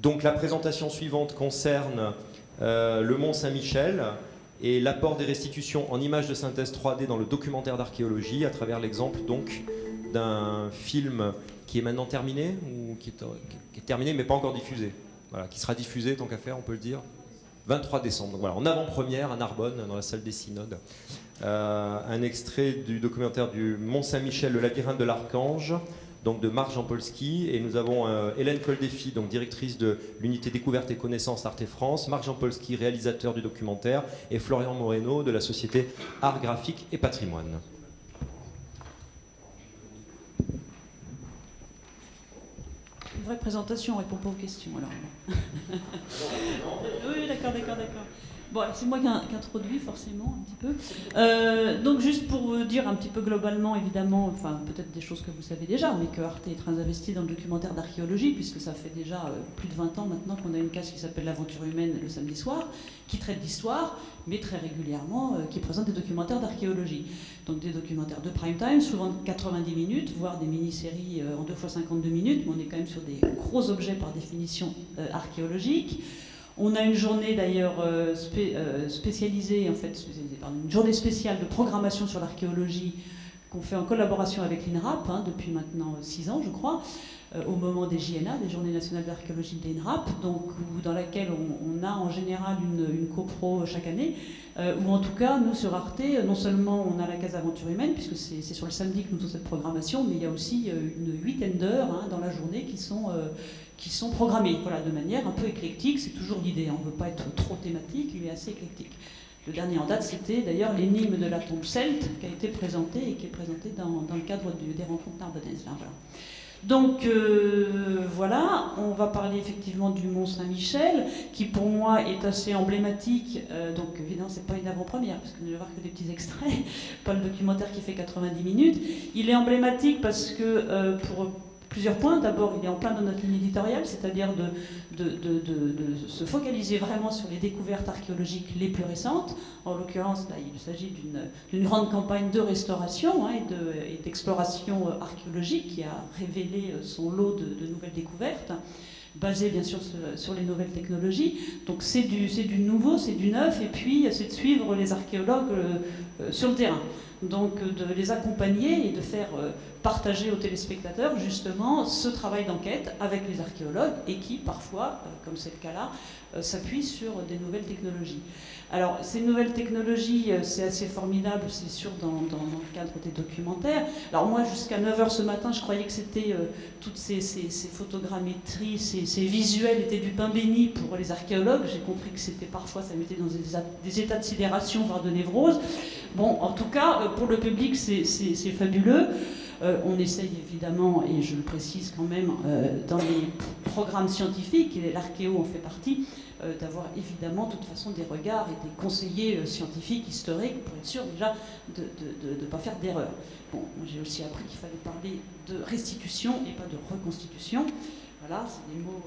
Donc la présentation suivante concerne le Mont Saint-Michel et l'apport des restitutions en images de synthèse 3D dans le documentaire d'archéologie à travers l'exemple donc d'un film qui est maintenant terminé, ou qui est terminé mais pas encore diffusé. Voilà, qui sera diffusé, tant qu'à faire, on peut le dire, 23 décembre. Donc voilà, en avant-première à Narbonne, dans la salle des Synodes. Un extrait du documentaire du Mont Saint-Michel, le labyrinthe de l'Archange, donc de Marc Jampolsky, et nous avons Hélène Coldefy, donc directrice de l'unité découverte et connaissances Arte France, Marc Jampolsky, réalisateur du documentaire, et Florian Moreno de la société Art Graphique et Patrimoine. Une vraie présentation, on répond pas aux questions alors. Oui, d'accord. Bon, c'est moi qui introduis forcément un petit peu. Donc juste pour vous dire un petit peu globalement, évidemment, enfin peut-être des choses que vous savez déjà, mais que Arte est très investi dans le documentaire d'archéologie, puisque ça fait déjà plus de 20 ans maintenant qu'on a une case qui s'appelle l'Aventure humaine le samedi soir, qui traite d'histoire, mais très régulièrement qui présente des documentaires d'archéologie. Donc des documentaires de prime time, souvent de 90 minutes, voire des mini-séries en 2 fois 52 minutes, mais on est quand même sur des gros objets par définition archéologiques. On a une journée d'ailleurs spécialisée, en fait, une journée spéciale de programmation sur l'archéologie qu'on fait en collaboration avec l'INRAP, depuis maintenant 6 ans, je crois, au moment des JNA, des Journées nationales d'archéologie de l'INRAP, donc, dans laquelle on a en général une copro chaque année, ou en tout cas, nous sur Arte, non seulement on a la case Aventure humaine, puisque c'est sur le samedi que nous faisons cette programmation, mais il y a aussi une 8aine d'heures dans la journée qui sont programmées, voilà, de manière un peu éclectique. C'est toujours l'idée, on ne veut pas être trop thématique, mais assez éclectique. Le dernier en date, c'était d'ailleurs l'énigme de la tombe celte qui a été présentée et qui est présentée dans le cadre des rencontres narbonnaises. Voilà. Donc voilà, on va parler effectivement du Mont Saint-Michel, qui pour moi est assez emblématique. Donc évidemment, c'est pas une avant-première, parce que je ne vais voir que des petits extraits, pas le documentaire qui fait 90 minutes. Il est emblématique parce que pour plusieurs points. D'abord, il est en plein dans notre ligne éditoriale, c'est-à-dire de se focaliser vraiment sur les découvertes archéologiques les plus récentes. En l'occurrence, là, il s'agit d'une grande campagne de restauration et d'exploration archéologique qui a révélé son lot de nouvelles découvertes, basées bien sûr sur les nouvelles technologies. Donc c'est du nouveau, c'est du neuf, et puis c'est de suivre les archéologues sur le terrain. Donc de les accompagner et de faire partager aux téléspectateurs justement ce travail d'enquête avec les archéologues et qui parfois, comme c'est le cas là, s'appuient sur des nouvelles technologies. Alors ces nouvelles technologies, c'est assez formidable, c'est sûr, dans le cadre des documentaires. Alors moi, jusqu'à 9 h ce matin, je croyais que c'était toutes ces photogrammétries, ces visuels étaient du pain béni pour les archéologues. J'ai compris que c'était parfois, ça mettait dans des états de sidération, voire de névrose. Bon, en tout cas, pour le public, c'est fabuleux. On essaye évidemment, et je le précise quand même, dans les programmes scientifiques, et l'archéo en fait partie, d'avoir évidemment de toute façon des regards et des conseillers scientifiques, historiques, pour être sûr déjà de ne pas faire d'erreur. Bon, j'ai aussi appris qu'il fallait parler de restitution et pas de reconstitution. Voilà, c'est des mots...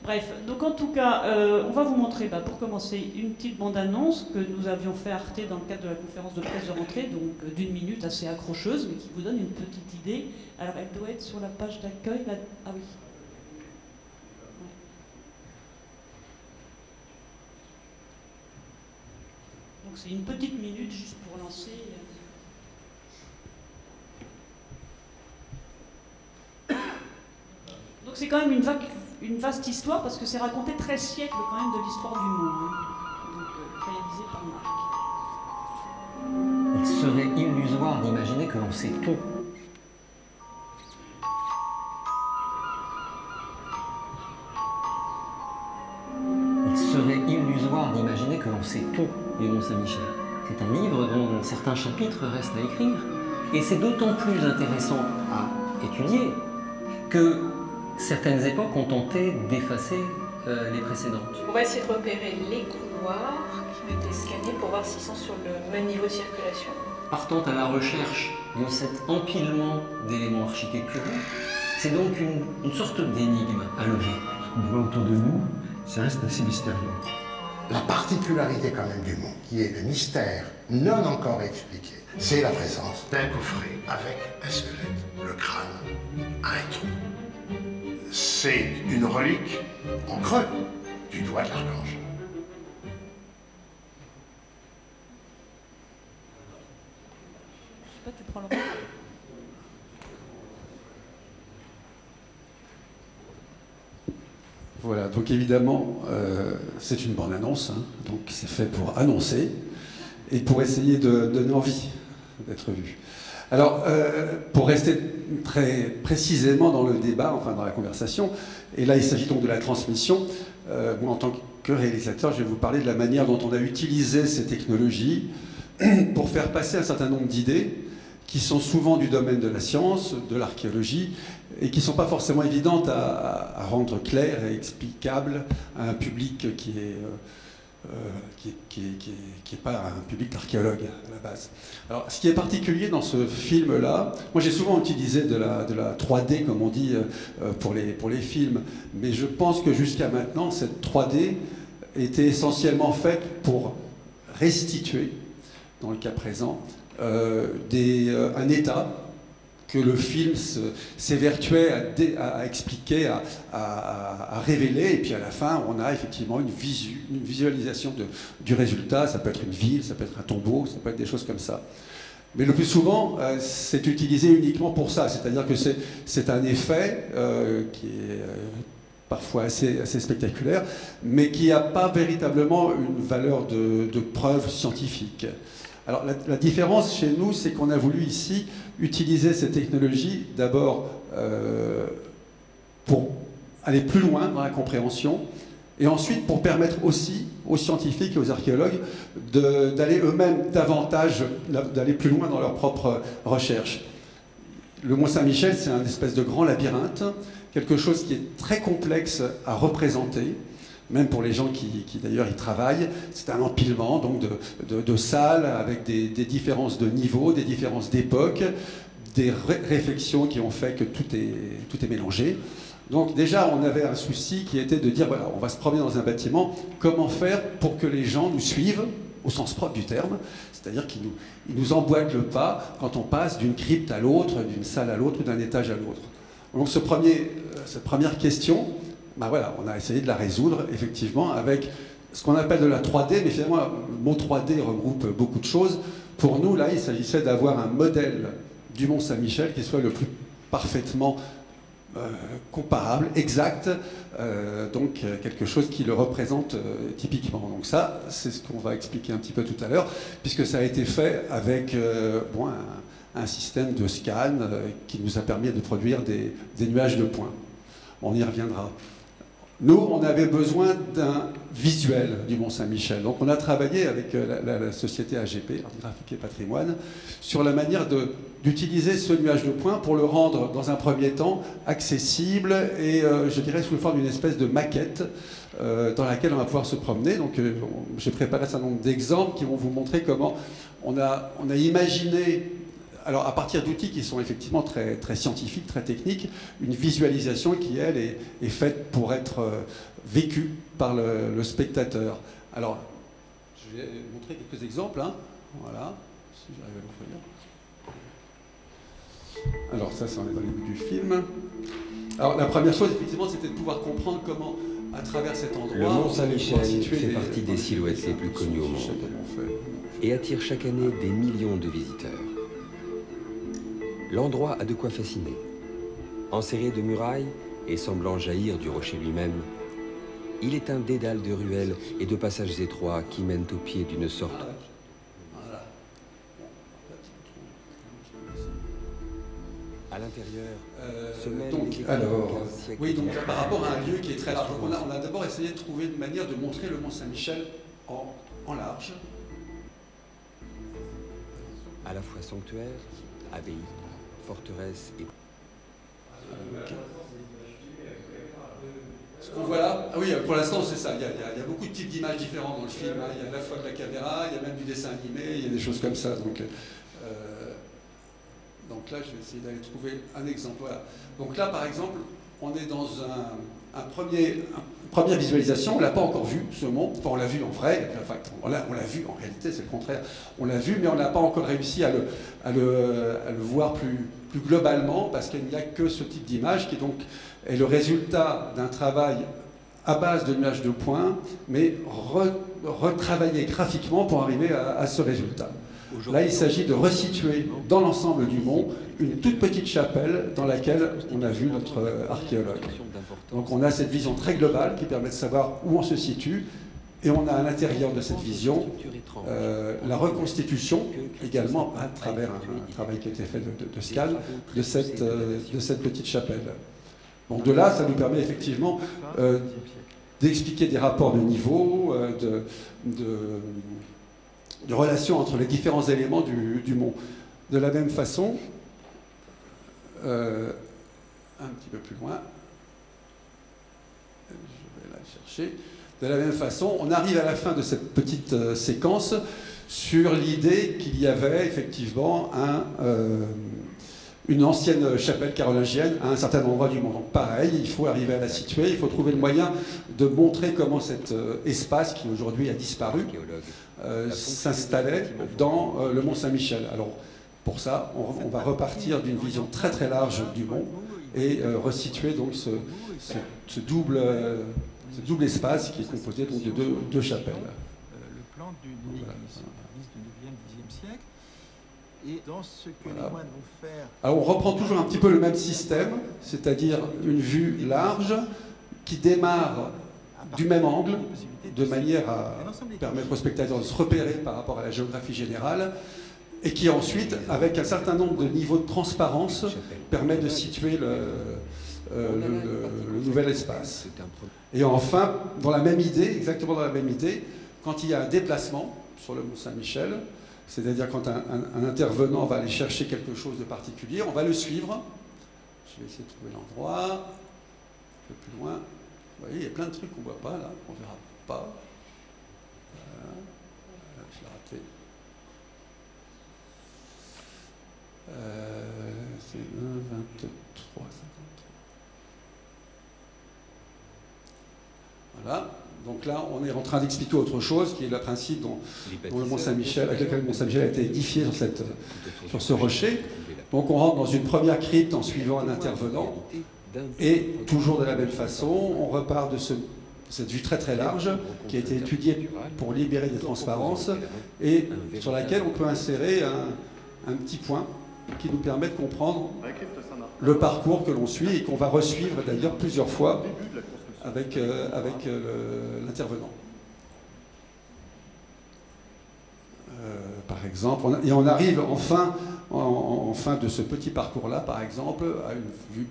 Bref, donc en tout cas, on va vous montrer, pour commencer, une petite bande-annonce que nous avions fait à Arte dans le cadre de la conférence de presse de rentrée, donc d'1 minute, assez accrocheuse, mais qui vous donne une petite idée. Alors, elle doit être sur la page d'accueil. Ah oui. Donc c'est une petite minute juste pour lancer. Donc c'est quand même une vaste histoire parce que c'est raconté 13 siècles quand même de l'histoire du monde, donc réalisé par Marc. Il serait illusoire d'imaginer que l'on sait tout. Il serait illusoire d'imaginer que l'on sait tout du Mont Saint-Michel. C'est un livre dont certains chapitres restent à écrire. Et c'est d'autant plus intéressant à étudier que certaines époques ont tenté d'effacer les précédentes. On va essayer de repérer les couloirs qui ont été scannés pour voir s'ils sont sur le même niveau de circulation. Partant à la recherche de cet empilement d'éléments architecturaux, c'est donc une sorte d'énigme à lever. Ce qu'on voit autour de nous, ça reste assez mystérieux. La particularité quand même du monde, qui est le mystère non encore expliqué, c'est la présence d'un coffret avec un squelette, le crâne, un trou. C'est une relique en creux du doigt de l'archange. Je sais pas, tu prends le rôle. Voilà, donc évidemment, c'est une bande-annonce, hein, donc c'est fait pour annoncer et pour essayer de donner envie d'être vu. Alors, pour rester très précisément dans le débat, enfin dans la conversation, et là il s'agit donc de la transmission, moi en tant que réalisateur, je vais vous parler de la manière dont on a utilisé ces technologies pour faire passer un certain nombre d'idées qui sont souvent du domaine de la science, de l'archéologie, et qui ne sont pas forcément évidentes à rendre claires et explicables à un public qui est pas un public d'archéologues à la base. Alors, ce qui est particulier dans ce film-là, moi j'ai souvent utilisé de la 3D, comme on dit, pour les films, mais je pense que jusqu'à maintenant, cette 3D était essentiellement faite pour restituer, dans le cas présent, un état que le film s'évertuait à expliquer, à révéler, et puis à la fin, on a effectivement une visualisation du résultat. Ça peut être une ville, ça peut être un tombeau, ça peut être des choses comme ça. Mais le plus souvent, c'est utilisé uniquement pour ça, c'est-à-dire que c'est un effet qui est parfois assez spectaculaire, mais qui n'a pas véritablement une valeur de preuve scientifique. Alors la différence chez nous, c'est qu'on a voulu ici utiliser ces technologies d'abord pour aller plus loin dans la compréhension, et ensuite pour permettre aussi aux scientifiques et aux archéologues d'aller eux-mêmes davantage, d'aller plus loin dans leur propre recherche. Le Mont Saint-Michel, c'est un espèce de grand labyrinthe, quelque chose qui est très complexe à représenter, même pour les gens qui d'ailleurs y travaillent. C'est un empilement donc de salles avec des différences de niveau, des différences d'époque, des réflexions qui ont fait que tout est mélangé. Donc déjà, on avait un souci qui était de dire, voilà, on va se promener dans un bâtiment, comment faire pour que les gens nous suivent, au sens propre du terme, c'est-à-dire qu'ils nous emboîtent le pas quand on passe d'une crypte à l'autre, d'une salle à l'autre, ou d'un étage à l'autre. Donc cette première question, ben voilà, on a essayé de la résoudre, effectivement, avec ce qu'on appelle de la 3D, mais finalement, le mot 3D regroupe beaucoup de choses. Pour nous, là, il s'agissait d'avoir un modèle du Mont Saint-Michel qui soit le plus parfaitement comparable, exact, donc quelque chose qui le représente typiquement. Donc ça, c'est ce qu'on va expliquer un petit peu tout à l'heure, puisque ça a été fait avec un système de scan qui nous a permis de produire des nuages de points. On y reviendra. Nous, on avait besoin d'un visuel du Mont Saint-Michel. Donc on a travaillé avec la société AGP, Art Graphique et Patrimoine, sur la manière d'utiliser ce nuage de points pour le rendre, dans un premier temps, accessible et, je dirais, sous la forme d'une espèce de maquette dans laquelle on va pouvoir se promener. Donc j'ai préparé un certain nombre d'exemples qui vont vous montrer comment on a imaginé, alors à partir d'outils qui sont effectivement très, très scientifiques, très techniques, une visualisation qui, elle, est faite pour être vécue par le spectateur. Alors, je vais montrer quelques exemples. Hein. Voilà, si j'arrive à l'ouvrir. Alors ça, on est dans le début du film. Alors la première chose, effectivement, c'était de pouvoir comprendre comment, à travers cet endroit... Le Mont Saint-Michel fait partie des silhouettes les plus connues au monde et attire chaque année des millions de visiteurs. L'endroit a de quoi fasciner. Enserré de murailles et semblant jaillir du rocher lui-même, il est un dédale de ruelles et de passages étroits qui mènent au pied d'une sorte... À l'intérieur, se mêlent oui, donc par rapport à un lieu qui est très large, donc on a d'abord essayé de trouver une manière de montrer le Mont Saint-Michel en large. À la fois sanctuaire, abbaye, forteresse et... Ce qu'on voit là, ah oui, pour l'instant c'est ça, il y a beaucoup de types d'images différentes dans le film, hein. Il y a à la fois de la caméra, il y a même du dessin animé, il y a des choses comme ça. Donc là, je vais essayer d'aller trouver un exemple. Voilà. Donc là, par exemple, on est dans une première visualisation. On ne l'a pas encore vu, ce mont. Enfin, on l'a vu en vrai. Enfin, on l'a vu, en réalité, c'est le contraire. On l'a vu, mais on n'a pas encore réussi à le voir plus plus globalement, parce qu'il n'y a que ce type d'image qui donc est le résultat d'un travail à base de nuages de points, mais retravaillé graphiquement pour arriver à ce résultat. Là, il s'agit de resituer dans l'ensemble du mont une toute petite chapelle dans laquelle on a vu notre archéologue. Donc on a cette vision très globale qui permet de savoir où on se situe, et on a à l'intérieur de cette vision la reconstitution, également à travers un travail qui a été fait de scan, de cette petite chapelle. Donc de là, ça nous permet effectivement d'expliquer des rapports de niveau, de relations entre les différents éléments du mont. De la même façon, un petit peu plus loin, je vais la chercher. De la même façon, on arrive à la fin de cette petite séquence sur l'idée qu'il y avait effectivement une ancienne chapelle carolingienne à un certain endroit du monde. Donc pareil, il faut arriver à la situer, il faut trouver le moyen de montrer comment cet espace qui aujourd'hui a disparu s'installait dans le Mont Saint-Michel. Alors pour ça, on va repartir d'une vision très très large du mont et resituer donc ce double espace qui est composé donc de deux chapelles. Le plan d'une église du 9e, 10e siècle. Et dans ce que les moines vont faire... Alors on reprend toujours un petit peu le même système, c'est-à-dire une vue large qui démarre du même angle, de manière à permettre aux spectateurs de se repérer par rapport à la géographie générale, et qui ensuite, avec un certain nombre de niveaux de transparence, permet de situer le nouvel espace. Et enfin, dans la même idée, exactement dans la même idée, quand il y a un déplacement sur le Mont Saint-Michel, c'est-à-dire quand un intervenant va aller chercher quelque chose de particulier, on va le suivre. Je vais essayer de trouver l'endroit, un peu plus loin. Vous voyez, il y a plein de trucs qu'on ne voit pas là, qu'on ne verra pas. Voilà. Je l'ai raté. C'est 1, 23, 53. Voilà. Donc là, on est en train d'expliquer autre chose, qui est le principe dont le Mont Saint-Michel, avec lequel le Mont Saint-Michel a été édifié sur ce rocher. Donc on rentre dans une première crypte en suivant un intervenant, et toujours de la même façon, on repart de cette vue très très large, qui a été étudiée pour libérer des transparences, et sur laquelle on peut insérer un petit point qui nous permet de comprendre le parcours que l'on suit, et qu'on va resuivre d'ailleurs plusieurs fois avec l'intervenant. Par exemple, on arrive enfin, en fin de ce petit parcours-là, par exemple, à une vue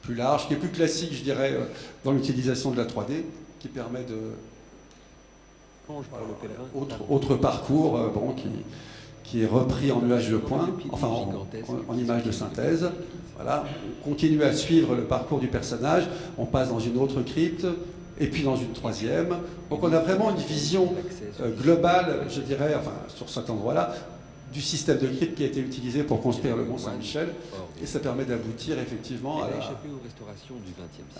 plus large, qui est plus classique, je dirais, dans l'utilisation de la 3D, qui permet de... Autre parcours qui est repris en nuage de points, enfin en image de synthèse. Voilà. On continue à suivre le parcours du personnage, on passe dans une autre crypte, et puis dans une troisième. Donc on a vraiment une vision globale, je dirais, enfin sur cet endroit-là, du système de crypte qui a été utilisé pour construire le Mont Saint-Michel, et ça permet d'aboutir effectivement à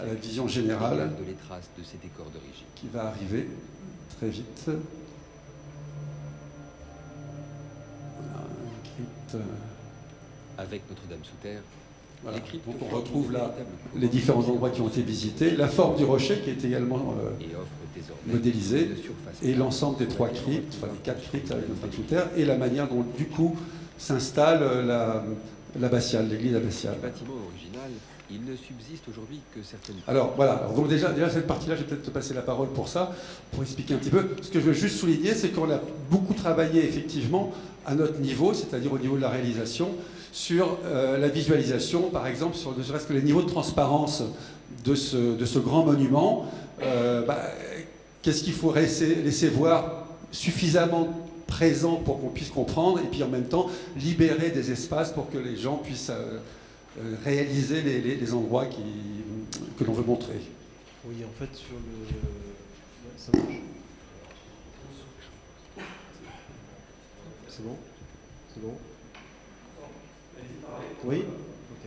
la vision générale qui va arriver très vite. Avec Notre-Dame sous terre, voilà. Donc on retrouve là les différents endroits qui ont été visités, la forme du rocher qui est également modélisée, et l'ensemble des trois cryptes, enfin les 4 cryptes avec Notre-Dame sous terre, et la manière dont du coup s'installe l'abbatiale, l'église abbatiale. Le bâtiment original, il ne subsiste aujourd'hui que certaines... Alors voilà, donc déjà cette partie-là, je vais peut-être te passer la parole pour ça, pour expliquer un petit peu. Ce que je veux juste souligner, c'est qu'on a beaucoup travaillé effectivement à notre niveau, c'est-à-dire au niveau de la réalisation, sur la visualisation, par exemple, sur ne serait-ce que les niveaux de transparence de ce grand monument. Qu'est-ce qu'il faut laisser voir suffisamment présent pour qu'on puisse comprendre, et puis en même temps libérer des espaces pour que les gens puissent réaliser les endroits que l'on veut montrer. Oui, en fait, sur le... Ça marche. C'est bon? C'est bon? Oui? Ok.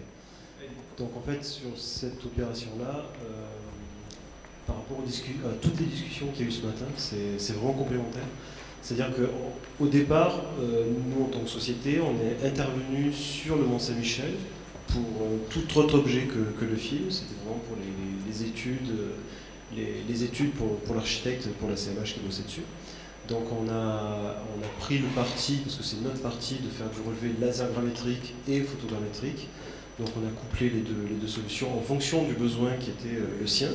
Donc en fait, sur cette opération-là, par rapport à toutes les discussions qu'il y a eu ce matin, c'est vraiment complémentaire. C'est-à-dire qu'au départ, nous, en tant que société, on est intervenu sur le Mont Saint-Michel pour tout autre objet que le film, c'était vraiment pour les études pour l'architecte, pour la CMH qui bossait dessus. Donc on a pris le parti, parce que c'est notre parti, de faire du relevé laser grammétrique et photogrammétrique. Donc on a couplé les deux solutions en fonction du besoin qui était le sien.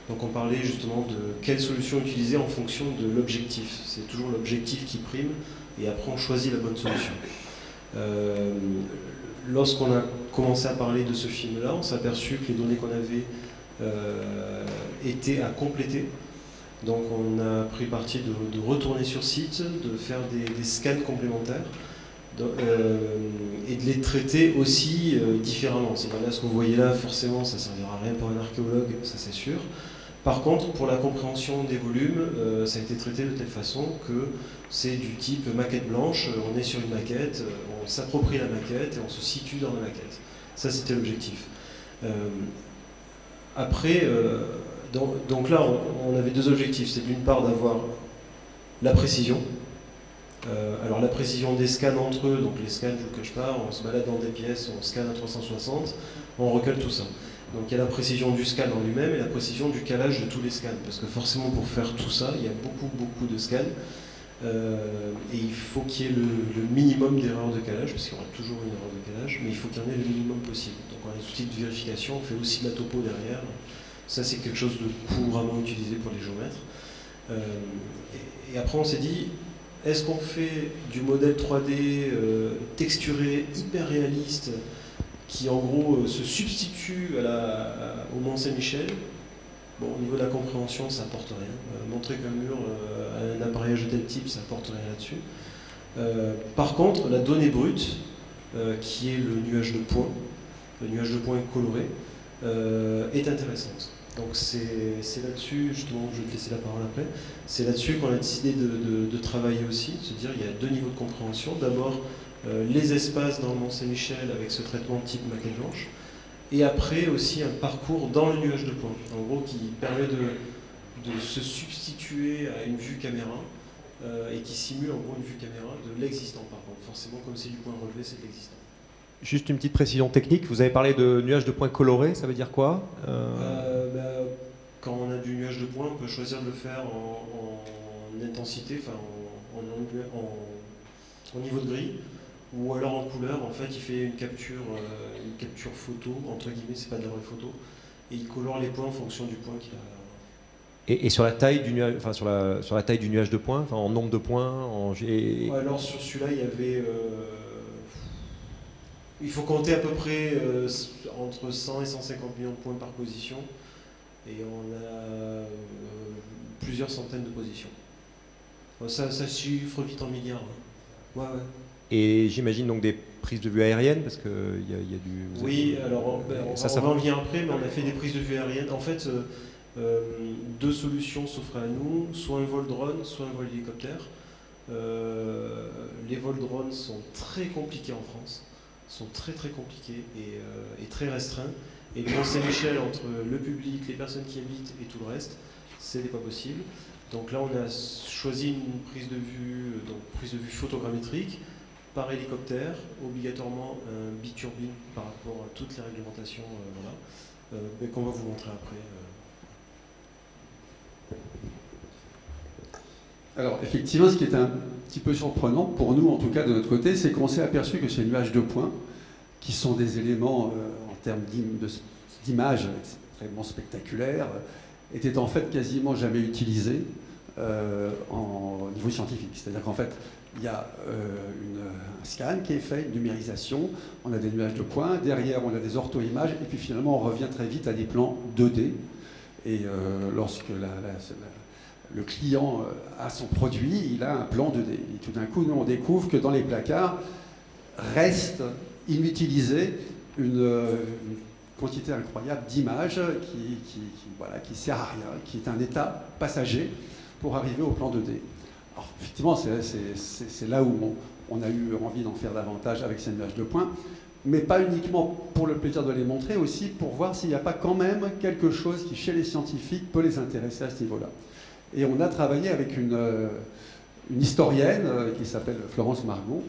Donc on parlait justement de quelle solution utiliser en fonction de l'objectif. C'est toujours l'objectif qui prime, et après on choisit la bonne solution. Lorsqu'on a commencé à parler de ce film-là, on s'est aperçu que les données qu'on avait étaient à compléter. Donc on a pris le parti de retourner sur site, de faire des scans complémentaires et de les traiter aussi différemment. C'est pas là ce que vous voyez là, forcément ça ne servira à rien pour un archéologue, ça c'est sûr. Par contre, pour la compréhension des volumes, ça a été traité de telle façon que c'est du type maquette blanche, on est sur une maquette, on s'approprie la maquette et on se situe dans la maquette. Ça c'était l'objectif. Après, donc là on avait deux objectifs, c'est d'une part d'avoir la précision. Alors la précision des scans entre eux, donc les scans je ne vous cache pas, on se balade dans des pièces, on scanne à 360, on recale tout ça. Donc il y a la précision du scan en lui-même et la précision du calage de tous les scans, parce que forcément pour faire tout ça, il y a beaucoup de scans, et il faut qu'il y ait le minimum d'erreurs de calage, parce qu'il y aura toujours une erreur de calage, mais il faut qu'il y en ait le minimum possible. Donc on a des outils de vérification, on fait aussi de la topo derrière, ça c'est quelque chose de couramment utilisé pour les géomètres. Et après on s'est dit, est-ce qu'on fait du modèle 3D texturé, hyper réaliste, qui en gros se substitue au Mont-Saint-Michel? Bon, au niveau de la compréhension, ça apporte rien. Montrer qu'un mur a un appareillage de tel type, ça apporte rien là-dessus. Par contre, la donnée brute, qui est le nuage de points colorés, est intéressante. Donc c'est là-dessus, justement, je vais te laisser la parole après, c'est là-dessus qu'on a décidé de travailler aussi, de se dire il y a deux niveaux de compréhension. D'abord, les espaces dans le Mont-Saint-Michel avec ce traitement type maquette blanche, et après aussi un parcours dans le nuage de points, en gros qui permet de se substituer à une vue caméra et qui simule en gros une vue caméra de l'existant par contre. Forcément, comme c'est du point relevé, c'est de l'existant. Juste une petite précision technique, vous avez parlé de nuage de points colorés, ça veut dire quoi? Quand on a du nuage de points, on peut choisir de le faire en intensité, enfin en niveau de gris, ou alors en couleur. En fait, il fait une capture photo, entre guillemets, c'est pas de la vraie photo, et il colore les points en fonction du point qu'il a. Et sur la taille du nuage, enfin sur la taille du nuage de points, enfin en nombre de points, Alors sur celui-là, il y avait, il faut compter à peu près entre 100 et 150 millions de points par position, et on a plusieurs centaines de positions. Ça chiffre vite en milliards. Hein. Ouais. Et j'imagine donc des prises de vue aériennes, parce qu'il y a du... Oui, alors on va en venir après, mais on a fait des prises de vue aériennes. En fait, deux solutions s'offraient à nous, soit un vol drone, soit un vol hélicoptère. Les vols drones sont très compliqués en France, sont très compliqués et très restreints. Et le Mont-Saint-Michel, entre le public, les personnes qui habitent et tout le reste, ce n'est pas possible. Donc là, on a choisi une prise de vue photogrammétrique par hélicoptère, obligatoirement un biturbine par rapport à toutes les réglementations, mais qu'on va vous montrer après. Alors effectivement, ce qui est un petit peu surprenant, pour nous en tout cas de notre côté, c'est qu'on s'est aperçu que ces nuages de points, qui sont des éléments en termes d'image extrêmement spectaculaires, étaient en fait quasiment jamais utilisés au niveau scientifique. C'est-à-dire qu'en fait, il y a un scan qui est fait, une numérisation, on a des nuages de points, derrière on a des ortho-images, et puis finalement on revient très vite à des plans 2D. Et lorsque le client a son produit, il a un plan 2D. Et tout d'un coup, nous on découvre que dans les placards reste inutilisée une quantité incroyable d'images qui sert à rien, qui est un état passager pour arriver au plan 2D. Alors, effectivement, c'est là où on a eu envie d'en faire davantage avec ces nuages de points, mais pas uniquement pour le plaisir de les montrer, aussi pour voir s'il n'y a pas quand même quelque chose qui, chez les scientifiques, peut les intéresser à ce niveau-là. Et on a travaillé avec une historienne qui s'appelle Florence Margot,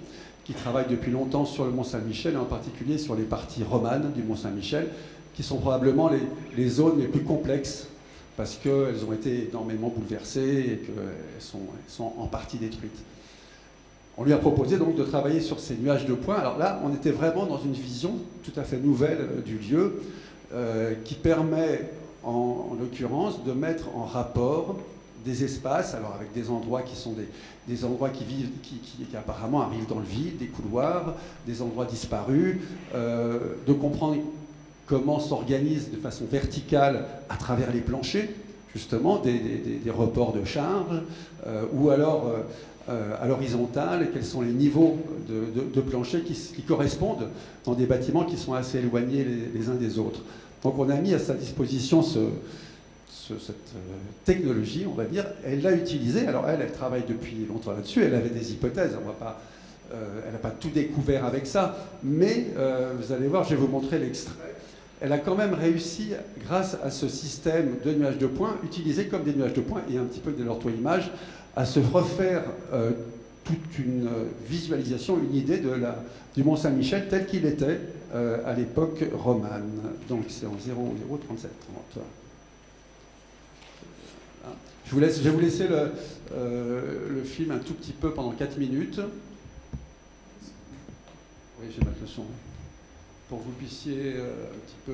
qui travaille depuis longtemps sur le Mont-Saint-Michel, et en particulier sur les parties romanes du Mont-Saint-Michel, qui sont probablement les zones les plus complexes, parce qu'elles ont été énormément bouleversées et qu'elles sont en partie détruites. On lui a proposé donc de travailler sur ces nuages de points. Alors là, on était vraiment dans une vision tout à fait nouvelle du lieu, qui permet, en l'occurrence, de mettre en rapport des espaces, alors avec des endroits qui sont des endroits qui apparemment arrivent dans le vide, des couloirs, des endroits disparus, de comprendre comment s'organise de façon verticale à travers les planchers, justement, des reports de charge, ou alors à l'horizontale, quels sont les niveaux de planchers qui correspondent dans des bâtiments qui sont assez éloignés les uns des autres. Donc on a mis à sa disposition cette technologie, on va dire. Elle l'a utilisée. Alors elle travaille depuis longtemps là-dessus, elle avait des hypothèses, elle n'a pas tout découvert avec ça, mais vous allez voir, je vais vous montrer l'extrait. Elle a quand même réussi, grâce à ce système de nuages de points, utilisé comme des nuages de points et un petit peu de l'orthoimage, à se refaire toute une visualisation, une idée du Mont-Saint-Michel tel qu'il était à l'époque romane. Donc c'est en 003730. Je vais vous laisser le film un tout petit peu pendant 4 minutes. Oui, je vais mettre le son pour que vous puissiez un petit peu...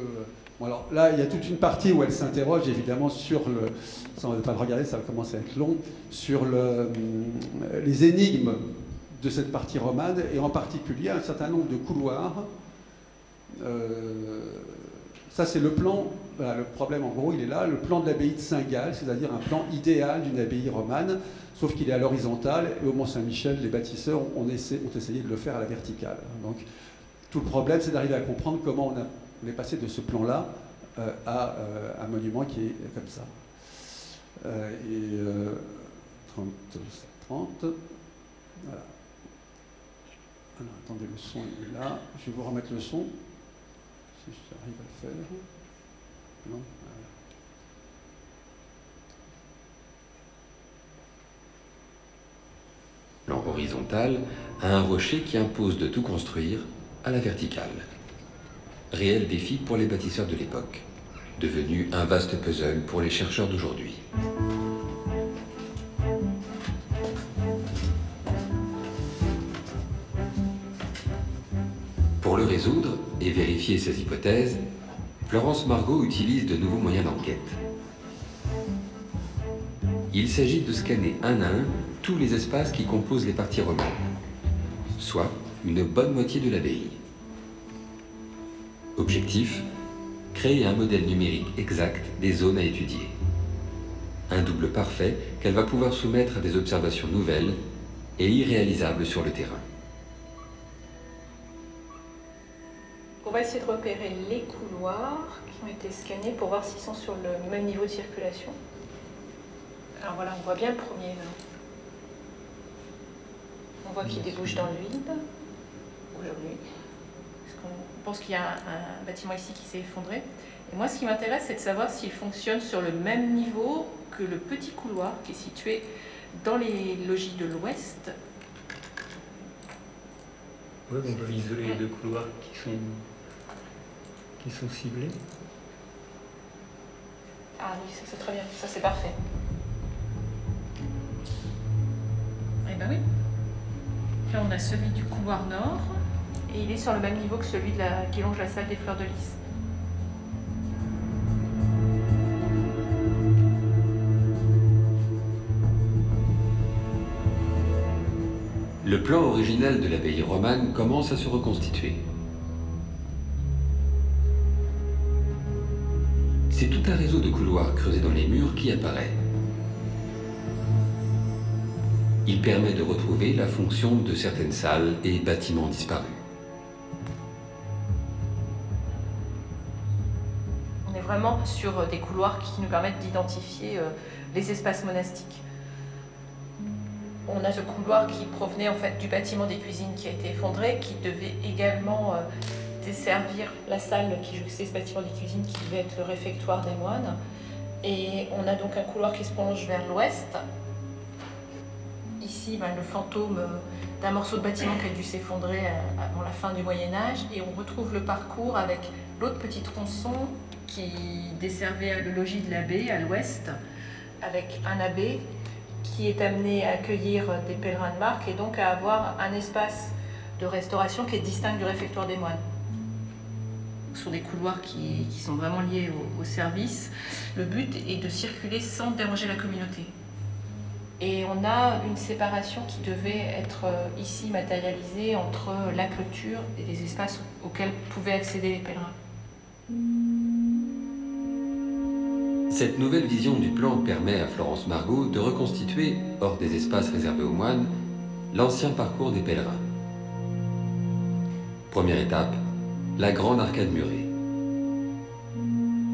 Bon, alors là, il y a toute une partie où elle s'interroge, évidemment, sur le... Ça, on ne va pas le regarder, ça va commencer à être long, sur les énigmes de cette partie romane, et en particulier un certain nombre de couloirs. Ça, c'est le plan... Voilà, le problème, en gros, il est là, le plan de l'abbaye de Saint-Gall, c'est-à-dire un plan idéal d'une abbaye romane, sauf qu'il est à l'horizontale, et au Mont-Saint-Michel, les bâtisseurs ont essayé de le faire à la verticale. Donc, tout le problème, c'est d'arriver à comprendre comment on est passé de ce plan-là à un monument qui est comme ça. 30, voilà. Alors, attendez, le son est là. Je vais vous remettre le son, si j'arrive à le faire. Non, voilà. Plan horizontal à un rocher qui impose de tout construire à la verticale. Réel défi pour les bâtisseurs de l'époque, devenu un vaste puzzle pour les chercheurs d'aujourd'hui. Pour le résoudre et vérifier ses hypothèses, Florence Margot utilise de nouveaux moyens d'enquête. Il s'agit de scanner un à un tous les espaces qui composent les parties romanes, soit une bonne moitié de l'abbaye. Objectif, créer un modèle numérique exact des zones à étudier. Un double parfait qu'elle va pouvoir soumettre à des observations nouvelles et irréalisables sur le terrain. On va essayer de repérer les couloirs qui ont été scannés pour voir s'ils sont sur le même niveau de circulation. Alors voilà, on voit bien le premier là. On voit qu'il débouche dans le vide, aujourd'hui. On pense qu'il y a un bâtiment ici qui s'est effondré. Et moi, ce qui m'intéresse, c'est de savoir s'il fonctionne sur le même niveau que le petit couloir qui est situé dans les logis de l'Ouest. Oui, on peut isoler les deux couloirs qui sont ciblés. Ah oui, ça c'est très bien, ça c'est parfait. Eh ben oui. Là, on a celui du couloir nord, et il est sur le même niveau que celui qui longe la salle des Fleurs de Lys. Le plan original de l'abbaye romane commence à se reconstituer. C'est tout un réseau de couloirs creusés dans les murs qui apparaît. Il permet de retrouver la fonction de certaines salles et bâtiments disparus. On est vraiment sur des couloirs qui nous permettent d'identifier les espaces monastiques. On a ce couloir qui provenait en fait du bâtiment des cuisines qui a été effondré, qui devait également desservir la salle qui jouxtait ce bâtiment des cuisines qui devait être le réfectoire des moines. Et on a donc un couloir qui se prolonge vers l'ouest. Ici, le fantôme d'un morceau de bâtiment qui a dû s'effondrer avant la fin du Moyen-Âge. Et on retrouve le parcours avec l'autre petit tronçon qui desservait le logis de l'abbé à l'ouest, avec un abbé qui est amené à accueillir des pèlerins de marque et donc à avoir un espace de restauration qui est distinct du réfectoire des moines. Sur des couloirs qui sont vraiment liés au service. Le but est de circuler sans déranger la communauté. Et on a une séparation qui devait être ici matérialisée entre la clôture et les espaces auxquels pouvaient accéder les pèlerins. Cette nouvelle vision du plan permet à Florence Margot de reconstituer, hors des espaces réservés aux moines, l'ancien parcours des pèlerins. Première étape, la grande arcade murée.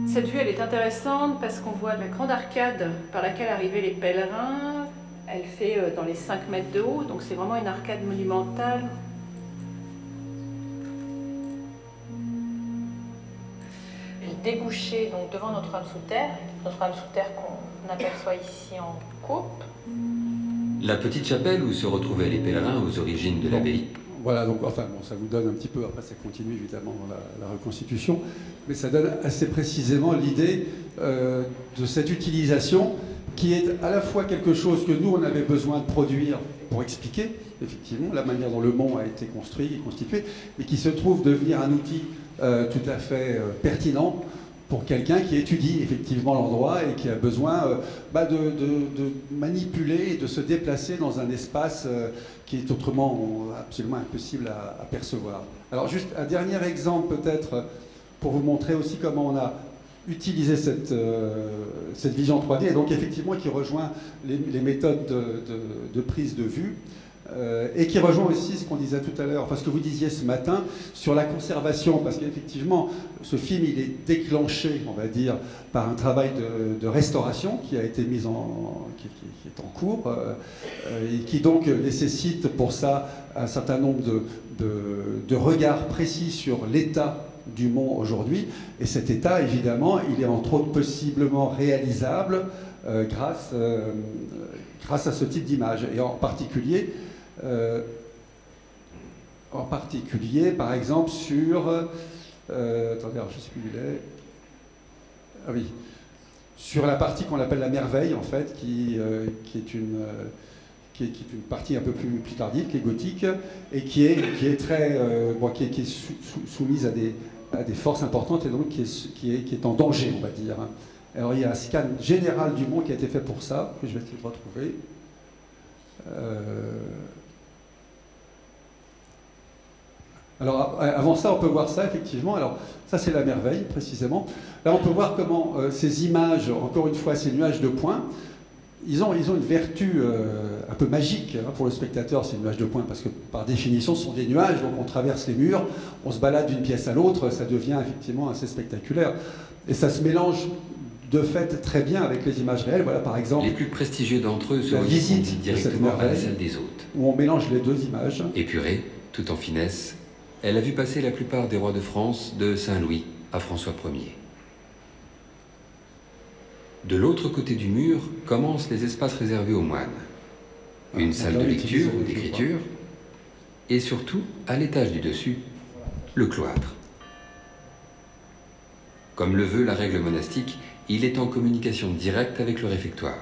Cette vue, elle est intéressante parce qu'on voit la grande arcade par laquelle arrivaient les pèlerins. Elle fait dans les 5 mètres de haut, donc c'est vraiment une arcade monumentale. Le débouché donc, devant Notre-Dame sous terre qu'on aperçoit ici en coupe. La petite chapelle où se retrouvaient les pèlerins aux origines de l'abbaye. Voilà, donc enfin, bon, ça vous donne un petit peu, après ça continue évidemment dans la reconstitution, mais ça donne assez précisément l'idée de cette utilisation qui est à la fois quelque chose que nous, on avait besoin de produire pour expliquer, effectivement, la manière dont le mont a été construit et constitué, mais qui se trouve devenir un outil tout à fait pertinent pour quelqu'un qui étudie effectivement l'endroit et qui a besoin de manipuler et de se déplacer dans un espace qui est autrement absolument impossible à percevoir. Alors juste un dernier exemple peut-être pour vous montrer aussi comment on a utilisé cette vision 3D et donc effectivement qui rejoint les méthodes de prise de vue. Et qui rejoint aussi ce qu'on disait tout à l'heure, enfin ce que vous disiez ce matin sur la conservation, parce qu'effectivement ce film il est déclenché, on va dire, par un travail de restauration qui a été qui est en cours et qui donc nécessite pour ça un certain nombre de regards précis sur l'état du mont aujourd'hui, et cet état évidemment il est entre autres possiblement réalisable grâce à ce type d'image, et en particulier par exemple sur attendez, alors je sais plus où il est. Ah oui, sur la partie qu'on appelle la merveille en fait, qui est une partie un peu plus tardive, qui est gothique et qui est très qui est soumise à des forces importantes et donc qui est en danger, on va dire. Alors il y a un scan général du mont qui a été fait pour ça, que je vais essayer de retrouver. Alors avant ça, on peut voir ça effectivement. Alors ça c'est la merveille précisément. Là on peut voir comment ces images, encore une fois ces nuages de points, ils ont une vertu un peu magique pour le spectateur, ces nuages de points, parce que par définition ce sont des nuages, donc on traverse les murs, on se balade d'une pièce à l'autre, ça devient effectivement assez spectaculaire. Et ça se mélange de fait très bien avec les images réelles. Voilà par exemple les plus prestigieux d'entre eux se visite directement à la salle des hôtes, où on mélange les deux images. Épurée, tout en finesse, elle a vu passer la plupart des rois de France, de Saint-Louis à François Ier. De l'autre côté du mur commencent les espaces réservés aux moines. Une salle de lecture ou d'écriture, et surtout, à l'étage du dessus, le cloître. Comme le veut la règle monastique, il est en communication directe avec le réfectoire.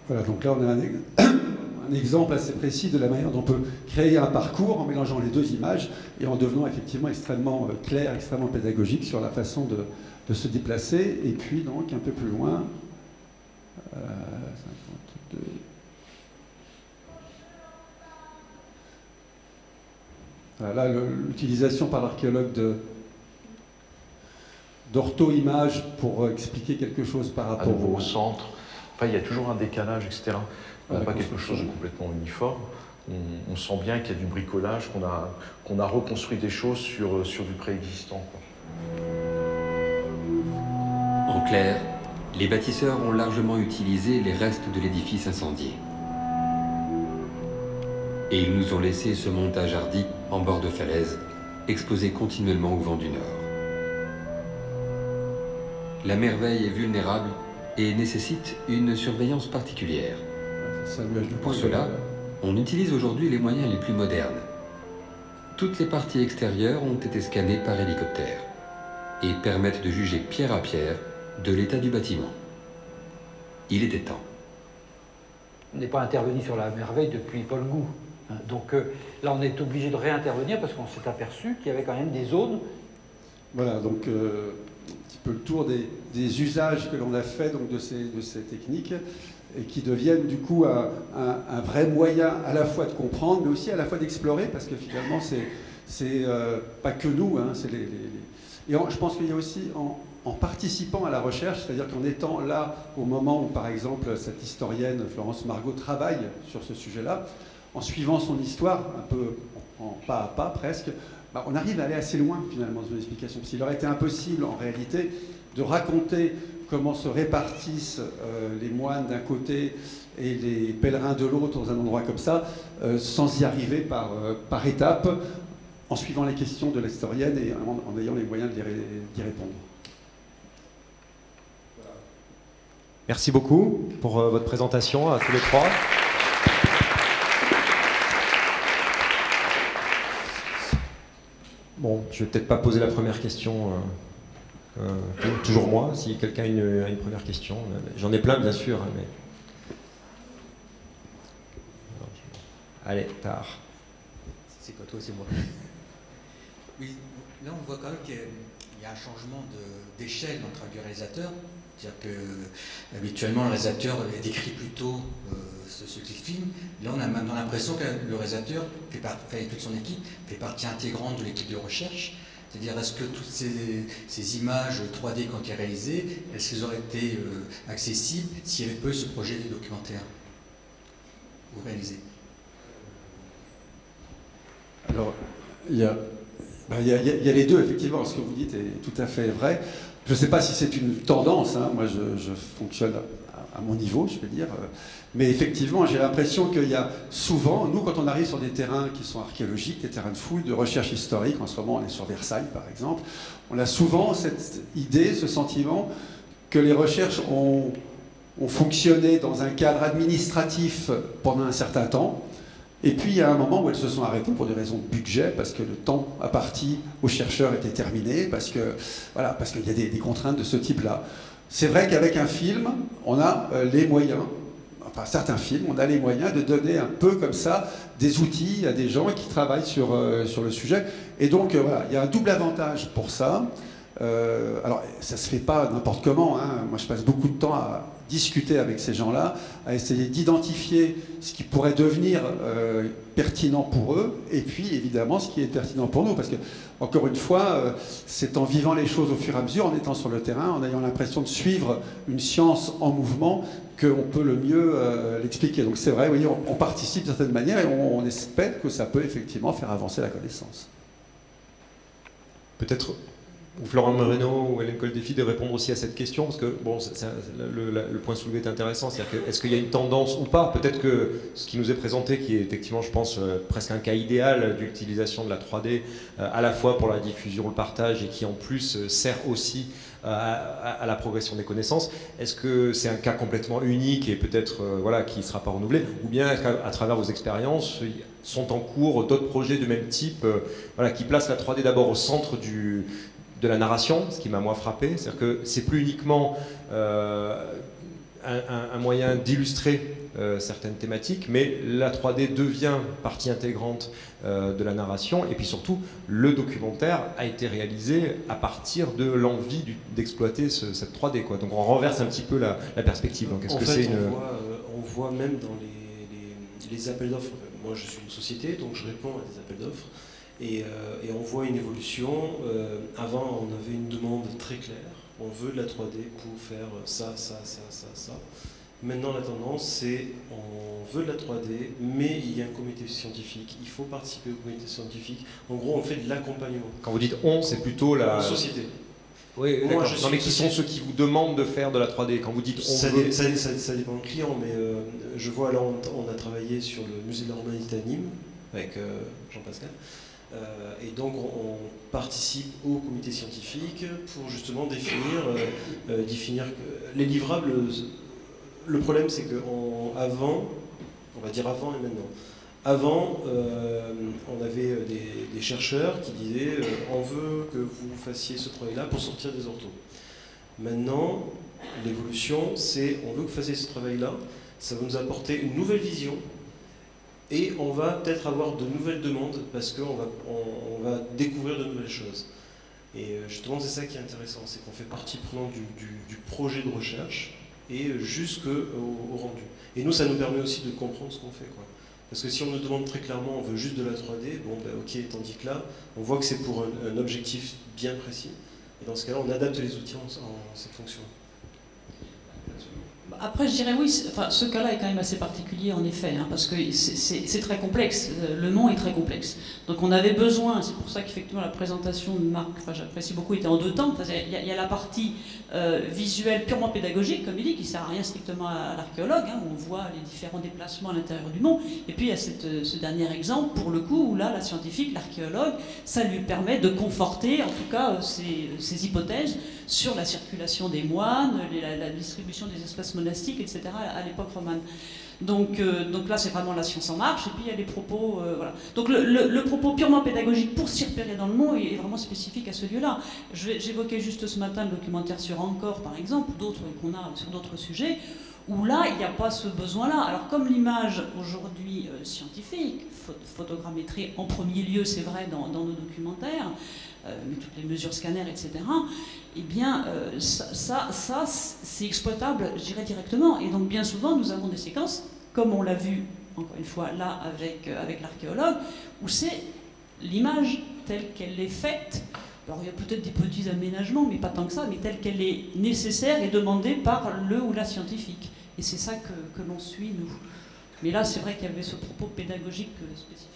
Voilà, donc là on a un exemple assez précis de la manière dont on peut créer un parcours en mélangeant les deux images et en devenant effectivement extrêmement clair, extrêmement pédagogique sur la façon de se déplacer. Et puis donc un peu plus loin, 52. Voilà, l'utilisation par l'archéologue d'ortho-images pour expliquer quelque chose par rapport au centre. Enfin, il y a toujours un décalage, etc. On n'a pas quelque chose de complètement uniforme. On sent bien qu'il y a du bricolage, qu'on a reconstruit des choses sur du préexistant. En clair, les bâtisseurs ont largement utilisé les restes de l'édifice incendié. Et ils nous ont laissé ce montage hardi en bord de falaise, exposé continuellement au vent du nord. La merveille est vulnérable et nécessite une surveillance particulière. Pour cela, on utilise aujourd'hui les moyens les plus modernes. Toutes les parties extérieures ont été scannées par hélicoptère et permettent de juger pierre à pierre de l'état du bâtiment. Il était temps. On n'est pas intervenu sur la merveille depuis Paul Gou. Donc là, on est obligé de réintervenir parce qu'on s'est aperçu qu'il y avait quand même des zones. Voilà, donc un petit peu le tour des usages que l'on a fait donc, de ces techniques et qui deviennent du coup un vrai moyen à la fois de comprendre, mais aussi à la fois d'explorer, parce que finalement, c'est pas que nous. Hein, Et je pense qu'il y a aussi, en participant à la recherche, c'est-à-dire qu'en étant là au moment où, par exemple, cette historienne Florence Margot travaille sur ce sujet-là, en suivant son histoire, un peu en pas à pas presque, bah, on arrive à aller assez loin finalement dans une explication. S'il aurait été impossible en réalité de raconter comment se répartissent les moines d'un côté et les pèlerins de l'autre dans un endroit comme ça, sans y arriver par étapes, en suivant les questions de l'historienne et en ayant les moyens d'y répondre. Merci beaucoup pour votre présentation à tous les trois. Bon, je vais peut-être pas poser la première question, toujours moi, si quelqu'un a une première question. J'en ai plein, bien sûr, hein, mais... Allez, tard. C'est quoi, toi, c'est moi? Oui, là on voit quand même qu'il y a un changement d'échelle entre les réalisateurs. C'est-à-dire que habituellement le réalisateur décrit plutôt ce qu'il filme. Là on a maintenant l'impression que le réalisateur, avec toute son équipe, fait partie intégrante de l'équipe de recherche. C'est-à-dire, est-ce que toutes ces images 3D qui ont été réalisées, est-ce qu'elles auraient été accessibles s'il n'y avait pas eu ce projet de documentaire ou réalisé? Alors, il y a les deux, effectivement, ce que vous dites est tout à fait vrai. Je ne sais pas si c'est une tendance, hein. Moi je fonctionne à mon niveau, je vais dire, mais effectivement j'ai l'impression qu'il y a souvent, nous quand on arrive sur des terrains qui sont archéologiques, des terrains de fouille, de recherche historique, en ce moment on est sur Versailles par exemple, on a souvent cette idée, ce sentiment que les recherches ont fonctionné dans un cadre administratif pendant un certain temps. Et puis, il y a un moment où elles se sont arrêtées pour des raisons de budget, parce que le temps imparti aux chercheurs était terminé, parce qu'il y a des contraintes de ce type-là. C'est vrai qu'avec un film, on a les moyens, enfin certains films, on a les moyens de donner un peu comme ça des outils à des gens qui travaillent sur le sujet. Et donc, voilà, il y a un double avantage pour ça. Alors, ça se fait pas n'importe comment, hein. Moi, je passe beaucoup de temps à discuter avec ces gens-là, à essayer d'identifier ce qui pourrait devenir pertinent pour eux, et puis, évidemment, ce qui est pertinent pour nous. Parce que, encore une fois, c'est en vivant les choses au fur et à mesure, en étant sur le terrain, en ayant l'impression de suivre une science en mouvement, qu'on peut le mieux l'expliquer. Donc, c'est vrai, oui, on participe d'une certaine manière, et on espère que ça peut effectivement faire avancer la connaissance. Peut-être... ou Florent Moreno ou Hélène Coldefy de répondre aussi à cette question, parce que bon, le point soulevé est intéressant, c'est-à-dire que est-ce qu'il y a une tendance ou pas? Peut-être que ce qui nous est présenté, qui est effectivement, je pense, presque un cas idéal d'utilisation de la 3D, à la fois pour la diffusion, le partage, et qui en plus sert aussi à la progression des connaissances, est-ce que c'est un cas complètement unique et peut-être voilà, qui ne sera pas renouvelé, ou bien à travers vos expériences, sont en cours d'autres projets du même type voilà, qui placent la 3D d'abord au centre de la narration, ce qui m'a moi frappé, c'est-à-dire que c'est plus uniquement un moyen d'illustrer certaines thématiques, mais la 3D devient partie intégrante de la narration, et puis surtout, le documentaire a été réalisé à partir de l'envie d'exploiter cette 3D, quoi. Donc on renverse un petit peu la perspective. Donc, est-ce que c'est on voit même dans les appels d'offres, moi je suis une société, donc je réponds à des appels d'offres, et on voit une évolution. Avant, on avait une demande très claire. On veut de la 3D pour faire ça, ça, ça, ça, ça. Maintenant, la tendance, c'est on veut de la 3D, mais il y a un comité scientifique. Il faut participer au comité scientifique. En gros, on fait de l'accompagnement. Quand vous dites on, c'est plutôt la société. Oui, d'accord. Non, mais qui sont ceux qui vous demandent de faire de la 3D? Quand vous dites on veut... ça dépend du client, mais je vois là, on a travaillé sur le musée de la Romanité à Nîmes avec Jean-Pascal. Et donc on participe au comité scientifique pour justement définir les livrables. Le problème c'est qu'avant, on va dire avant et maintenant, avant on avait des chercheurs qui disaient on veut que vous fassiez ce travail-là pour sortir des orthos. Maintenant, l'évolution c'est on veut que vous fassiez ce travail-là, ça va nous apporter une nouvelle vision. Et on va peut-être avoir de nouvelles demandes parce qu'on va découvrir de nouvelles choses. Et justement, c'est ça qui est intéressant, c'est qu'on fait partie prenante du projet de recherche et jusqu'au rendu. Et nous, ça nous permet aussi de comprendre ce qu'on fait, quoi. Parce que si on nous demande très clairement, on veut juste de la 3D, bon, ben, ok, tandis que là, on voit que c'est pour un objectif bien précis. Et dans ce cas-là, on adapte les outils en cette fonction. Après, je dirais oui, enfin, ce cas-là est quand même assez particulier en effet, hein, parce que c'est très complexe, le nom est très complexe. Donc on avait besoin, c'est pour ça qu'effectivement la présentation de Marc, enfin, j'apprécie beaucoup, était en deux temps. Il y a la partie visuelle purement pédagogique, comme il dit, qui ne sert à rien strictement à l'archéologue, hein, où on voit les différents déplacements à l'intérieur du mont. Et puis il y a ce dernier exemple, pour le coup, où là, la scientifique, l'archéologue, ça lui permet de conforter, en tout cas, ses hypothèses sur la circulation des moines, la distribution des espaces monastiques, etc., à l'époque romane. Donc là, c'est vraiment la science en marche, et puis il y a les propos... voilà. Donc le propos purement pédagogique pour s'y repérer dans le mot est vraiment spécifique à ce lieu-là. J'évoquais juste ce matin le documentaire sur Angkor, par exemple, d'autres qu'on a sur d'autres sujets, où là, il n'y a pas ce besoin-là. Alors comme l'image aujourd'hui scientifique, photogrammétrée en premier lieu, c'est vrai, dans nos documentaires, mais toutes les mesures scanners, etc., eh bien, ça c'est exploitable, je dirais, directement. Et donc, bien souvent, nous avons des séquences, comme on l'a vu, encore une fois, là, avec l'archéologue, où c'est l'image telle qu'elle est faite. Alors, il y a peut-être des petits aménagements, mais pas tant que ça, mais telle qu'elle est nécessaire et demandée par le ou la scientifique. Et c'est ça que l'on suit, nous. Mais là, c'est vrai qu'il y avait ce propos pédagogique spécifique.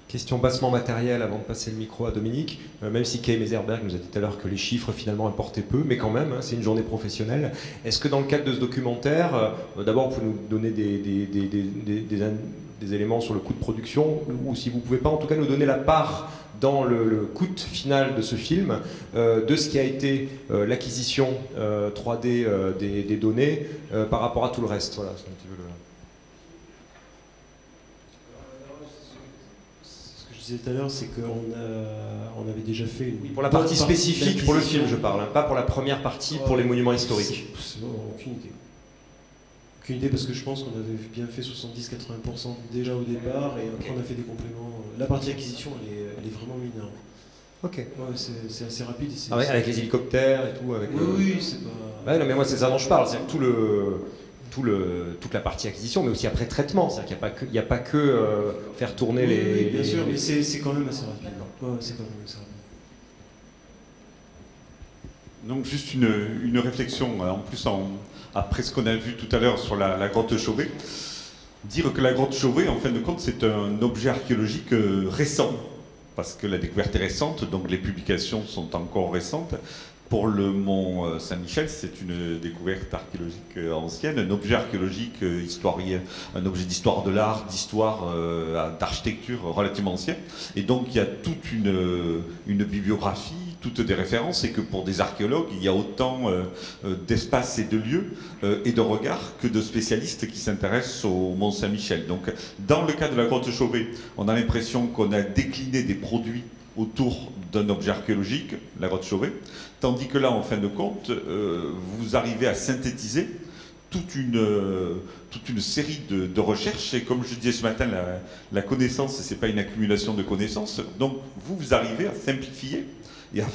Question bassement matérielle avant de passer le micro à Dominique. Même si Kay Meserberg nous a dit tout à l'heure que les chiffres finalement importaient peu, mais quand même, hein, c'est une journée professionnelle. Est-ce que dans le cadre de ce documentaire, d'abord vous pouvez nous donner des éléments sur le coût de production, ou si vous ne pouvez pas, en tout cas nous donner la part dans le coût final de ce film, de ce qui a été l'acquisition 3D des données par rapport à tout le reste. Voilà, c'est un petit peu le... Je disais tout à l'heure, c'est qu'on avait déjà fait une... Pour la partie spécifique, pour le film, je parle, hein, pas pour la première partie, pour les monuments historiques. Aucune idée. Aucune idée, parce que je pense qu'on avait bien fait 70-80% déjà au départ, et après on a fait des compléments. La partie acquisition, elle est vraiment mineure. Ok. Ouais, c'est assez rapide. Ah ouais, avec les hélicoptères et tout. Avec oui, c'est pas... Ouais, non, mais moi, c'est ça dont je parle, c'est toute la partie acquisition, mais aussi après traitement. C'est-à-dire qu'il n'y a pas que faire tourner oui, bien sûr, mais c'est quand même assez rapide. Ouais, c'est quand même assez rapide. Donc juste une réflexion, en plus après ce qu'on a vu tout à l'heure sur la grotte Chauvet. Dire que la grotte Chauvet, en fin de compte, c'est un objet archéologique récent, parce que la découverte est récente, donc les publications sont encore récentes. Pour le mont Saint-Michel, c'est une découverte archéologique ancienne, un objet archéologique historien, un objet d'histoire de l'art, d'histoire, d'architecture relativement ancien. Et donc il y a toute une bibliographie, toutes des références, et que pour des archéologues, il y a autant d'espaces et de lieux et de regards que de spécialistes qui s'intéressent au mont Saint-Michel. Donc dans le cas de la grotte Chauvet, on a l'impression qu'on a décliné des produits autour d'un objet archéologique, la grotte Chauvet, tandis que là, en fin de compte, vous arrivez à synthétiser toute une série de recherches, et comme je disais ce matin, la connaissance, ce n'est pas une accumulation de connaissances, donc vous arrivez à simplifier et à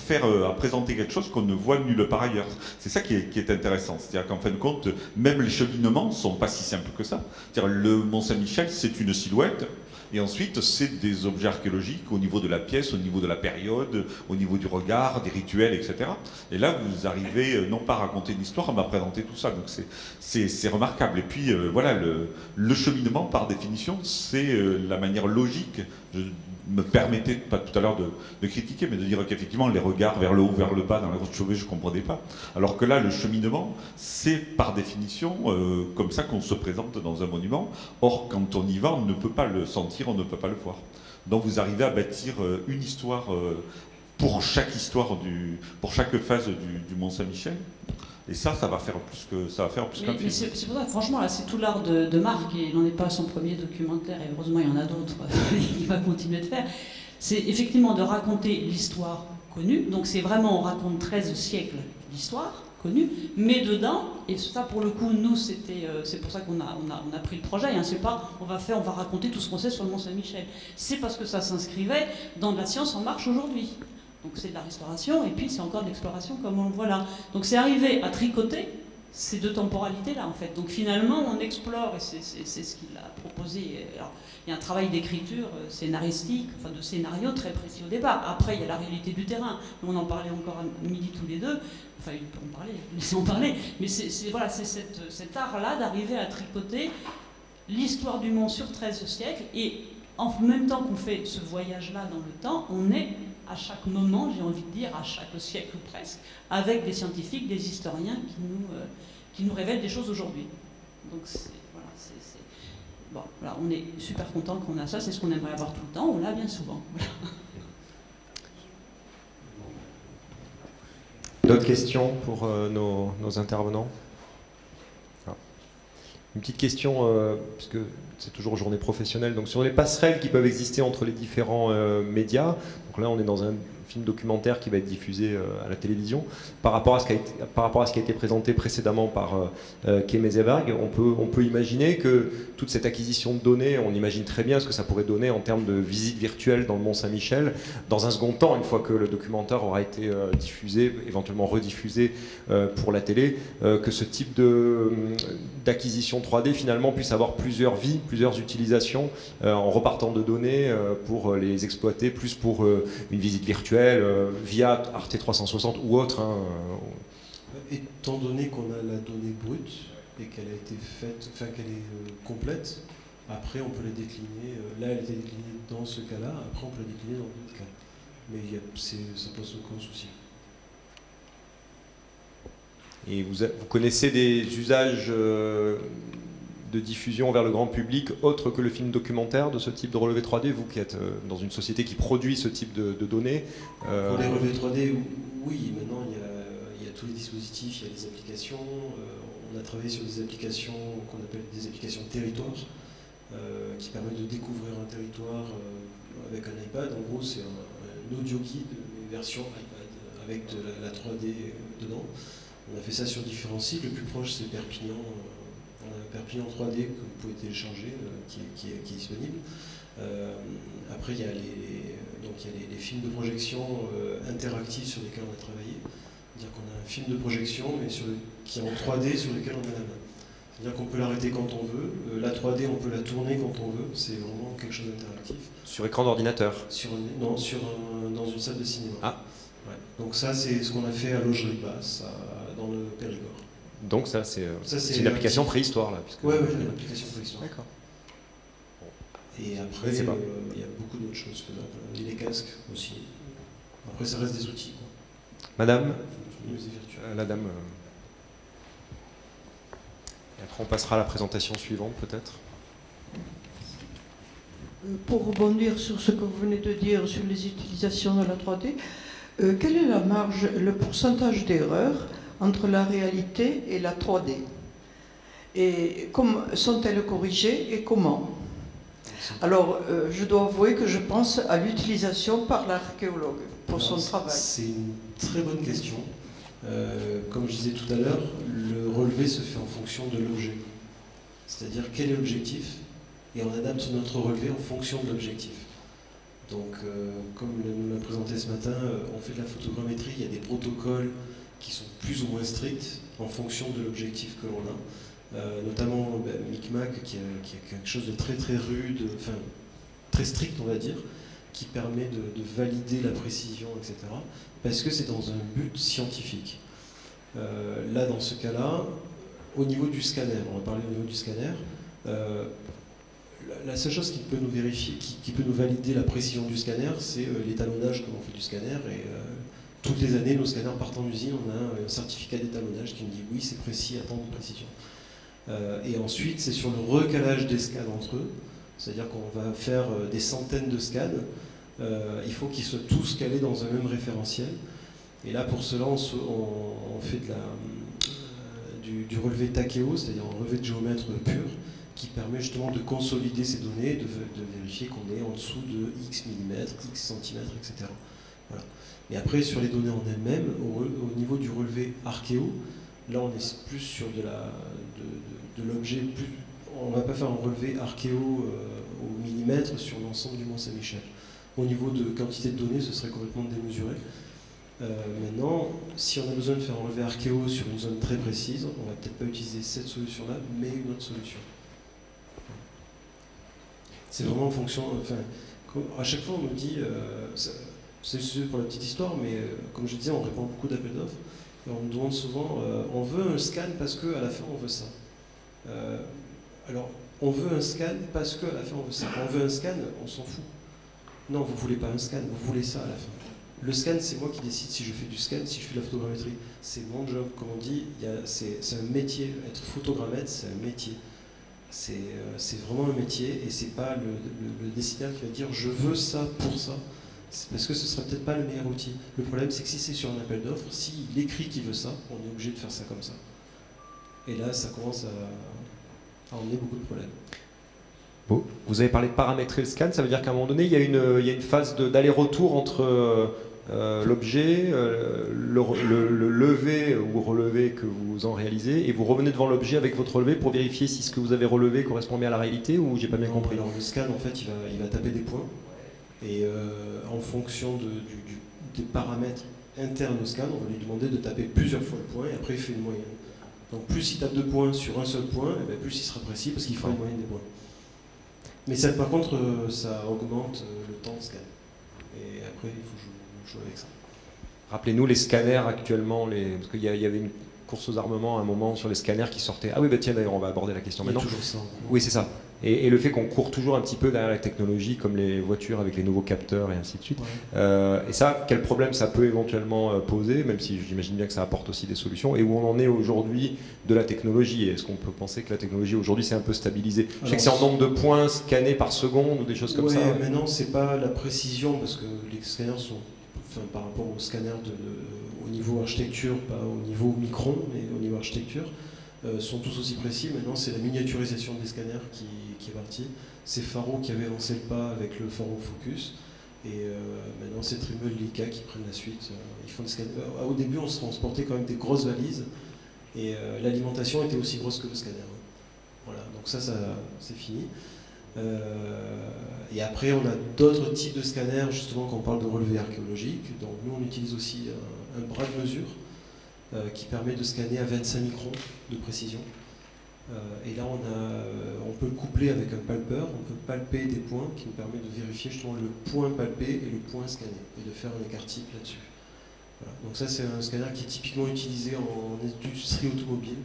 présenter quelque chose qu'on ne voit nulle part ailleurs. C'est ça qui est intéressant, c'est-à-dire qu'en fin de compte, même les cheminements ne sont pas si simples que ça. C'est-à-dire le mont Saint-Michel, c'est une silhouette, et ensuite, c'est des objets archéologiques au niveau de la pièce, au niveau de la période, au niveau du regard, des rituels, etc. Et là, vous arrivez non pas à raconter une histoire, mais à présenter tout ça. Donc c'est remarquable. Et puis, voilà, le cheminement, par définition, c'est la manière logique. Je me permettais, pas tout à l'heure de critiquer, mais de dire qu'effectivement, les regards vers le haut, vers le bas, dans la grotte Chauvet, je ne comprenais pas. Alors que là, le cheminement, c'est par définition comme ça qu'on se présente dans un monument. Or, quand on y va, on ne peut pas le sentir, on ne peut pas le voir. Donc vous arrivez à bâtir une histoire pour chaque phase du Mont-Saint-Michel. Et ça va faire plus qu'un film. C'est pour ça que franchement, là, c'est tout l'art de Marc, et il n'en est pas à son premier documentaire, et heureusement il y en a d'autres qu'il va continuer de faire. C'est effectivement de raconter l'histoire connue, donc c'est vraiment, on raconte 13 siècles d'histoire connue, mais dedans, et ça pour le coup, nous, c'est pour ça qu'on a pris le projet, hein, c'est pas on va raconter tout ce qu'on sait sur le Mont-Saint-Michel, c'est parce que ça s'inscrivait dans de la science en marche aujourd'hui. Donc c'est de la restauration, et puis c'est encore de l'exploration comme on le voit là. Donc c'est arrivé à tricoter ces deux temporalités-là, en fait. Donc finalement, on explore, et c'est ce qu'il a proposé. Alors, il y a un travail d'écriture scénaristique, enfin de scénario très précis au départ. Après, il y a la réalité du terrain. On en parlait encore à midi tous les deux. Enfin, il peut en parler, laissez-en parler. Mais voilà, c'est cet art-là d'arriver à tricoter l'histoire du Mont sur 13 siècles. Et en même temps qu'on fait ce voyage-là dans le temps, on est à chaque moment, j'ai envie de dire, à chaque siècle ou presque, avec des scientifiques, des historiens qui nous révèlent des choses aujourd'hui. Donc voilà, on est super content qu'on a ça, c'est ce qu'on aimerait avoir tout le temps, on l'a bien souvent. Voilà. D'autres questions pour nos intervenants? Une petite question, puisque c'est toujours journée professionnelle, donc sur les passerelles qui peuvent exister entre les différents médias. Donc là, on est dans un film documentaire qui va être diffusé à la télévision. Par rapport à ce qui a été présenté précédemment par Kay Meseberg, on peut imaginer que toute cette acquisition de données, on imagine très bien ce que ça pourrait donner en termes de visites virtuelles dans le Mont-Saint-Michel. Dans un second temps, une fois que le documentaire aura été diffusé, éventuellement rediffusé pour la télé, que ce type d'acquisition 3D finalement puisse avoir plusieurs vies, plusieurs utilisations en repartant de données pour les exploiter, plus pour une visite virtuelle via Arte 360 ou autre. Hein. Étant donné qu'on a la donnée brute et qu'elle a été faite, enfin qu'elle est complète, après on peut la décliner. Là, elle était déclinée dans ce cas-là, après on peut la décliner dans d'autres cas. Mais ça pose aucun souci. Et vous connaissez des usages de diffusion vers le grand public autre que le film documentaire de ce type de relevé 3D, vous qui êtes dans une société qui produit ce type de données? Pour les relevés 3D, oui, maintenant il y a tous les dispositifs, il y a les applications. On a travaillé sur des applications qu'on appelle des applications de territoire, qui permettent de découvrir un territoire avec un iPad. En gros, c'est un audio guide, une version iPad avec de la 3D dedans. On a fait ça sur différents sites. Le plus proche, c'est Perpignan. Perpignan 3D que vous pouvez télécharger, qui est disponible. Après, il y a les films de projection interactifs sur lesquels on a travaillé. C'est-à-dire qu'on a un film de projection mais qui est en 3D sur lequel on a la main. C'est-à-dire qu'on peut l'arrêter quand on veut. La 3D, on peut la tourner quand on veut. C'est vraiment quelque chose d'interactif. Sur écran d'ordinateur? Non, dans une salle de cinéma. Ah. Ouais. Donc ça, c'est ce qu'on a fait à Logerie Basse, dans le Périgord. Donc ça, c'est une application préhistoire, là. Oui, une application préhistoire. D'accord. Et après, il y a beaucoup d'autres choses faisables. Les casques aussi. Après, ça reste des outils. Quoi. Madame, la dame. Et après, on passera à la présentation suivante, peut-être. Pour rebondir sur ce que vous venez de dire sur les utilisations de la 3D, quelle est la marge, le pourcentage d'erreur entre la réalité et la 3D? Et sont-elles corrigées et comment? Alors, je dois avouer que je pense à l'utilisation par l'archéologue pour son travail. C'est une très bonne question. Comme je disais tout à l'heure, le relevé se fait en fonction de l'objet. C'est-à-dire quel est l'objectif, et on adapte notre relevé en fonction de l'objectif. Donc, comme nous l'a présenté ce matin, on fait de la photogrammétrie, il y a des protocoles qui sont plus ou moins stricts en fonction de l'objectif que l'on a. Notamment Micmac, qui a quelque chose de très très rude, enfin très strict on va dire, qui permet de valider la précision, etc. Parce que c'est dans un but scientifique. Là, dans ce cas-là, au niveau du scanner, on va parler au niveau du scanner, la seule chose qui peut nous vérifier, qui peut nous valider la précision du scanner, c'est l'étalonnage que l'on fait du scanner. Et toutes les années, nos scanners partant d'usine, on a un certificat d'étalonnage qui nous dit oui, c'est précis, à tant de précision. Et ensuite, c'est sur le recalage des scans entre eux, C'est-à-dire qu'on va faire des centaines de scans. Il faut qu'ils soient tous calés dans un même référentiel. Et là, pour cela, on fait du relevé Takeo, c'est-à-dire un relevé de géomètre pur, qui permet justement de consolider ces données, de vérifier qu'on est en dessous de X millimètres, X centimètres, etc. Voilà. Et après, sur les données en elles-mêmes, au niveau du relevé archéo, là, on est plus sur de l'objet. On ne va pas faire un relevé archéo au millimètre sur l'ensemble du Mont Saint-Michel. Au niveau de quantité de données, ce serait complètement démesuré. Maintenant, si on a besoin de faire un relevé archéo sur une zone très précise, on va peut-être pas utiliser cette solution-là, mais une autre solution. C'est vraiment en fonction. Enfin, à chaque fois, on nous dit, c'est pour la petite histoire, mais comme je disais, on répond beaucoup d'appels d'offres. Et on nous demande souvent, on veut un scan parce qu'à la fin, on veut ça. Alors, on veut un scan parce qu'à la fin, on veut ça. On veut un scan, on s'en fout. Non, vous ne voulez pas un scan, vous voulez ça à la fin. Le scan, c'est moi qui décide si je fais du scan, si je fais de la photogrammétrie. C'est mon job, comme on dit, c'est un métier. Être photogrammètre, c'est un métier. C'est vraiment un métier, et c'est pas le décideur qui va dire je veux ça pour ça. C'est parce que ce serait peut-être pas le meilleur outil. Le problème, c'est que si c'est sur un appel d'offres, s'il écrit qu'il veut ça, on est obligé de faire ça comme ça. Et là, ça commence à emmener beaucoup de problèmes. Bon, vous avez parlé de paramétrer le scan, ça veut dire qu'à un moment donné, il y a une phase d'aller-retour entre l'objet, le levé ou relevé que vous en réalisez, et vous revenez devant l'objet avec votre relevé pour vérifier si ce que vous avez relevé correspond bien à la réalité, ou j'ai pas bien compris? Alors le scan, en fait, il va taper des points, et en fonction des paramètres internes au scan, on va lui demander de taper plusieurs fois le point, et après il fait une moyenne. Donc plus il tape de points sur un seul point, et bien plus il sera précis parce qu'il fera une moyenne des points. Mais ça, par contre, ça augmente le temps de scan. Et après, il faut jouer avec ça. Rappelez-nous les scanners actuellement, parce qu'il y avait une course aux armements à un moment sur les scanners qui sortaient. Ah oui, bah tiens, d'ailleurs, on va aborder la question maintenant. Il y a toujours ça. Oui, c'est ça. Et le fait qu'on court toujours un petit peu derrière la technologie, comme les voitures avec les nouveaux capteurs et ainsi de suite. Ouais. Et ça, quel problème ça peut éventuellement poser, même si j'imagine bien que ça apporte aussi des solutions, et où on en est aujourd'hui de la technologie. Est-ce qu'on peut penser que la technologie aujourd'hui s'est un peu stabilisée? Je sais que c'est en nombre de points scannés par seconde ou des choses comme ça. Ouais, mais non, c'est pas la précision, parce que les scanners sont, enfin, par rapport aux scanners au niveau architecture, pas au niveau micron, mais au niveau architecture, sont tous aussi précis. Maintenant, c'est la miniaturisation des scanners qui est partie. C'est Faro qui avait lancé le pas avec le Faro Focus. Et maintenant, c'est Trimble et Leica qui prennent la suite. Ils font des scanners. Au début, on se transportait quand même des grosses valises. Et l'alimentation était aussi grosse que le scanner. Voilà, donc ça c'est fini. Et après, on a d'autres types de scanners, justement, quand on parle de relevé archéologique. Donc nous, on utilise aussi un bras de mesure qui permet de scanner à 25 microns de précision. Et là, on peut le coupler avec un palpeur, on peut palper des points qui nous permet de vérifier justement le point palpé et le point scanné, et de faire un écart type là-dessus. Voilà. Donc ça, c'est un scanner qui est typiquement utilisé en industrie automobile.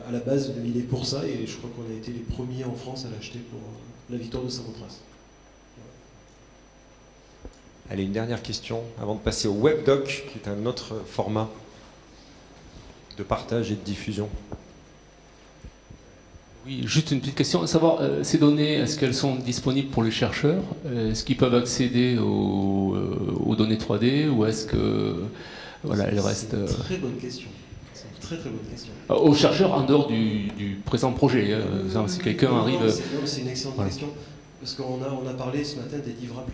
À la base, il est pour ça, et je crois qu'on a été les premiers en France à l'acheter pour la victoire de Saint-Vautras. Allez, une dernière question avant de passer au WebDoc, qui est un autre format de partage et de diffusion. Oui, juste une petite question, à savoir, ces données, est-ce qu'elles sont disponibles pour les chercheurs? Est-ce qu'ils peuvent accéder aux données 3D, ou est-ce que voilà, elles restent... C'est une très bonne question. C'est une très très bonne question. Aux chercheurs en dehors du présent projet, si quelqu'un arrive... C'est une excellente question, parce qu'on a parlé ce matin des livrables.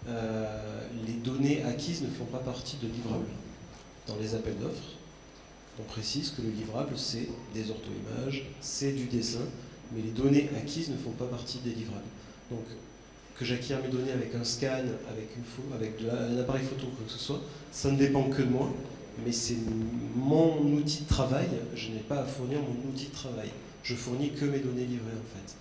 Les données acquises ne font pas partie de livrables. Dans les appels d'offres, on précise que le livrable, c'est des ortho-images, c'est du dessin, mais les données acquises ne font pas partie des livrables. Donc, que j'acquière mes données avec un scan, avec un appareil photo, quoi que ce soit, ça ne dépend que de moi, mais c'est mon outil de travail, je n'ai pas à fournir mon outil de travail. Je fournis que mes données livrées, en fait.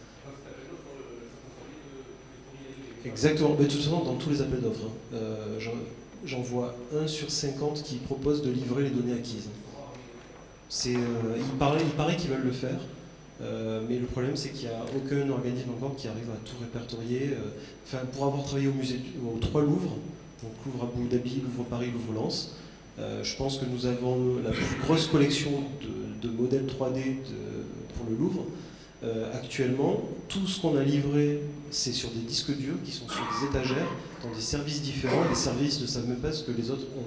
Exactement, mais de toute façon, dans tous les appels d'offres, j'en vois 1 sur 50 qui propose de livrer les données acquises. Il paraît qu'ils veulent le faire, mais le problème c'est qu'il n'y a aucun organisme encore qui arrive à tout répertorier. Enfin, pour avoir travaillé aux 3 Louvres, donc Louvre Abu Dhabi, Louvre Paris, Louvre Lens, je pense que nous avons la plus grosse collection de modèles 3D pour le Louvre. Actuellement, tout ce qu'on a livré, c'est sur des disques durs qui sont sur des étagères, dans des services différents, et les services ne savent même pas ce que les autres ont.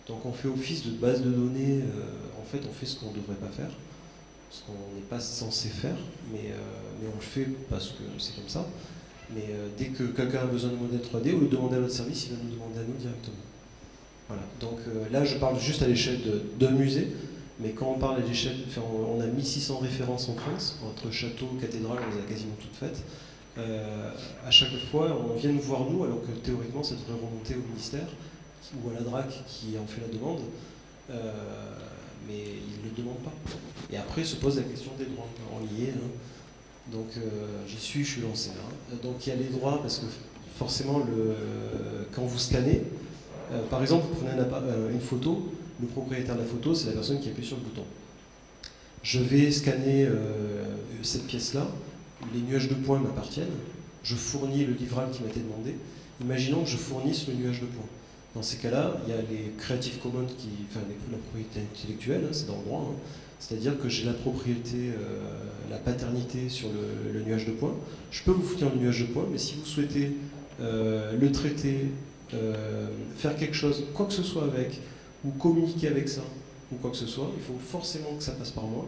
Donc on fait office de base de données, en fait on fait ce qu'on ne devrait pas faire, ce qu'on n'est pas censé faire, mais on le fait parce que c'est comme ça. Mais dès que quelqu'un a besoin de modèle 3D, au lieu de demander à notre service, il va nous demander à nous directement. Voilà. Donc là je parle juste à l'échelle d'un musée, mais quand on parle à l'échelle, on a 1600 références en France, entre châteaux, cathédrales, on les a quasiment toutes faites. À chaque fois, on vient nous voir nous, alors que théoriquement ça devrait remonter au ministère, ou à la DRAC qui en fait la demande, mais ils ne le demandent pas. Et après se pose la question des droits, on y est. Hein. Donc j'y suis, je suis lancé. Hein. Donc il y a les droits, parce que forcément, quand vous scannez, par exemple, vous prenez une photo, le propriétaire de la photo, c'est la personne qui appuie sur le bouton. Je vais scanner cette pièce-là, les nuages de points m'appartiennent, je fournis le livrable qui m'a été demandé. Imaginons que je fournisse le nuage de points. Dans ces cas-là, il y a les Creative Commons, la propriété intellectuelle, hein, c'est dans le droit, hein, c'est-à-dire que j'ai la propriété, la paternité sur le nuage de points. Je peux vous fournir le nuage de points, mais si vous souhaitez le traiter, faire quelque chose, quoi que ce soit avec, ou communiquer avec ça, ou quoi que ce soit, il faut forcément que ça passe par moi,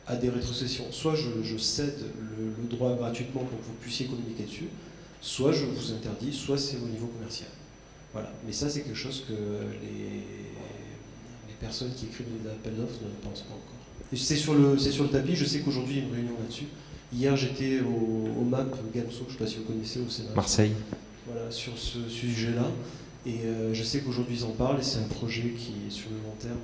à des rétrocessions. Soit je cède le droit gratuitement pour que vous puissiez communiquer dessus, soit je vous interdis, soit c'est au niveau commercial. Voilà. Mais ça, c'est quelque chose que les personnes qui écrivent les appels d'offres ne pensent pas encore. Et c'est sur le tapis, je sais qu'aujourd'hui il y a une réunion là-dessus. Hier, j'étais au MAP Gamso, je ne sais pas si vous connaissez, au Sénat. Marseille. Voilà, sur ce sujet-là. Et je sais qu'aujourd'hui ils en parlent, et c'est un projet qui est sur le long terme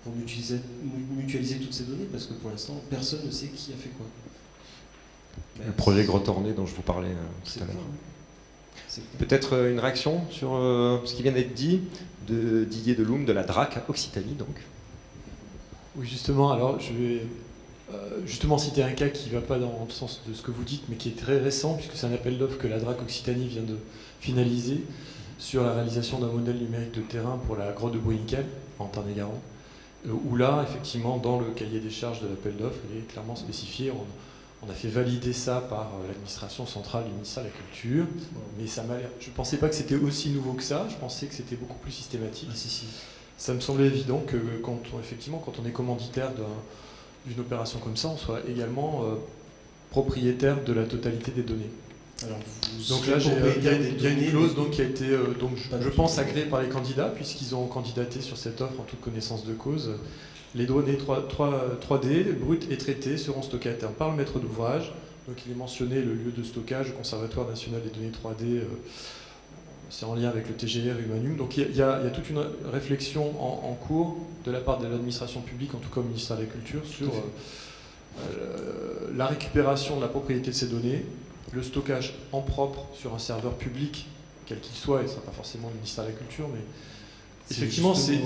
pour mutualiser toutes ces données, parce que pour l'instant, personne ne sait qui a fait quoi. Le projet Grotte Ornée dont je vous parlais tout à l'heure. Peut-être une réaction sur ce qui vient d'être dit de Didier Deloum de la DRAC Occitanie, donc. Oui, justement, alors je vais justement citer un cas qui ne va pas dans le sens de ce que vous dites, mais qui est très récent, puisque c'est un appel d'offres que la DRAC Occitanie vient de finaliser sur la réalisation d'un modèle numérique de terrain pour la grotte de Bruniquel, en Tarn-et-Garonne, où là, effectivement, dans le cahier des charges de l'appel d'offres, il est clairement spécifié. On a fait valider ça par l'administration centrale du ministère de la Culture, mais ça m'a l'air. Je ne pensais pas que c'était aussi nouveau que ça, je pensais que c'était beaucoup plus systématique. Ah, si. Ça me semblait évident que quand on est commanditaire d'une opération comme ça, on soit également propriétaire de la totalité des données. Alors, donc là, il y a une clause donc, qui a été, je pense, agréée par les candidats, puisqu'ils ont candidaté sur cette offre en toute connaissance de cause. Les données 3D, brutes et traitées, seront stockées à terme par le maître d'ouvrage. Donc il est mentionné le lieu de stockage, le Conservatoire national des données 3D, c'est en lien avec le TGR Humanum. Donc il y a toute une réflexion en cours de la part de l'administration publique, en tout cas au ministère de la Culture, sur la récupération de la propriété de ces données, le stockage en propre sur un serveur public, quel qu'il soit, et ce ne sera pas forcément le ministère de la Culture, mais effectivement, c'est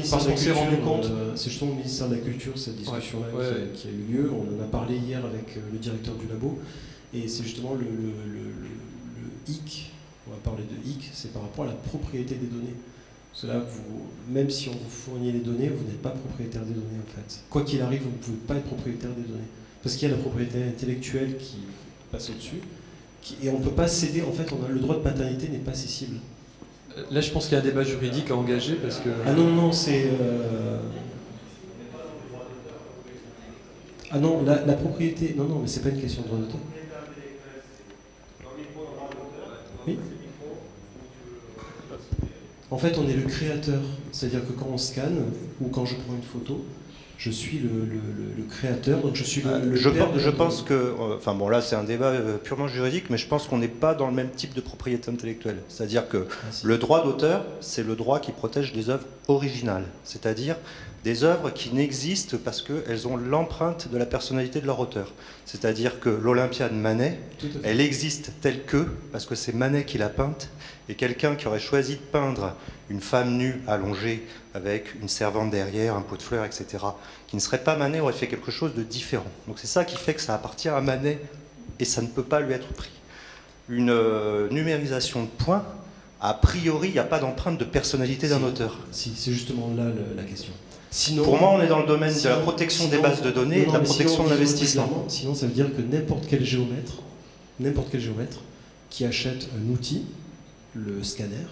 parce qu'on s'est rendu compte. C'est justement au ministère de la Culture, cette discussion-là qui a eu lieu. On en a parlé hier avec le directeur du labo. Et c'est justement le hic, on va parler de hic, c'est par rapport à la propriété des données. Parce que là, même si on vous fournit les données, vous n'êtes pas propriétaire des données en fait. Quoi qu'il arrive, vous ne pouvez pas être propriétaire des données. Parce qu'il y a la propriété intellectuelle qui passe au-dessus. Et on ne peut pas céder, en fait, le droit de paternité n'est pas cessible. Là, je pense qu'il y a un débat juridique à engager parce que. Ah non, c'est. Ah non, la propriété. Non, mais c'est pas une question de droit d'auteur. Oui. En fait, on est le créateur. C'est-à-dire que quand on scanne ou quand je prends une photo, je suis le créateur, donc je suis je pense que, enfin bon là c'est un débat purement juridique, mais je pense qu'on n'est pas dans le même type de propriété intellectuelle. C'est-à-dire que le droit d'auteur, c'est le droit qui protège des œuvres originales, c'est-à-dire des œuvres qui n'existent parce qu'elles ont l'empreinte de la personnalité de leur auteur. C'est-à-dire que l'Olympia de Manet, elle existe telle que, parce que c'est Manet qui l'a peinte, et quelqu'un qui aurait choisi de peindre une femme nue allongée avec une servante derrière, un pot de fleurs, etc., qui ne serait pas Manet, aurait fait quelque chose de différent. Donc c'est ça qui fait que ça appartient à Manet et ça ne peut pas lui être pris. Une numérisation de points, a priori, il n'y a pas d'empreinte de personnalité d'un auteur. Si, c'est justement là la question. Sinon, pour moi, on est dans le domaine de la protection des bases de données et de la protection de l'investissement. Sinon, ça veut dire que n'importe quel géomètre qui achète un outil, le scanner,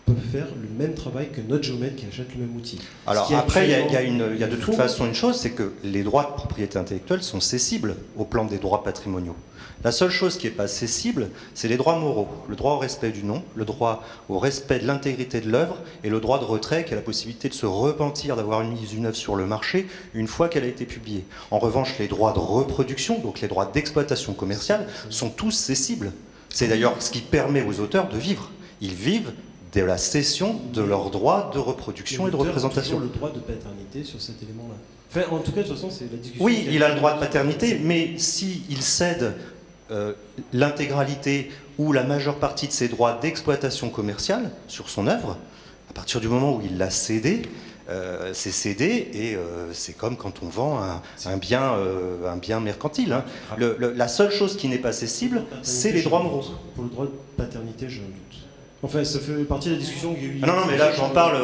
peut faire le même travail que notre géomètre qui achète le même outil. Alors après, il y a de toute façon une chose, c'est que les droits de propriété intellectuelle sont cessibles au plan des droits patrimoniaux. La seule chose qui n'est pas cessible, c'est les droits moraux. Le droit au respect du nom, le droit au respect de l'intégrité de l'œuvre et le droit de retrait qui a la possibilité de se repentir d'avoir mis une œuvre sur le marché une fois qu'elle a été publiée. En revanche, les droits de reproduction, donc les droits d'exploitation commerciale, sont tous cessibles. C'est d'ailleurs ce qui permet aux auteurs de vivre. Ils vivent de la cession de leurs droits de reproduction et de représentation. Il a le droit de paternité sur cet élément-là. Enfin, en tout cas, de toute façon, c'est la discussion. Oui, il a le droit de paternité, mais s'il cède l'intégralité ou la majeure partie de ses droits d'exploitation commerciale sur son œuvre, à partir du moment où il l'a cédé, c'est cédé et c'est comme quand on vend un bien mercantile. Hein. La seule chose qui n'est pas cessible, c'est les droits moraux. Pour le droit de paternité, j'ai un doute. Enfin, ça fait partie de la discussion qu'il y a eu. Non, mais là, j'en parle.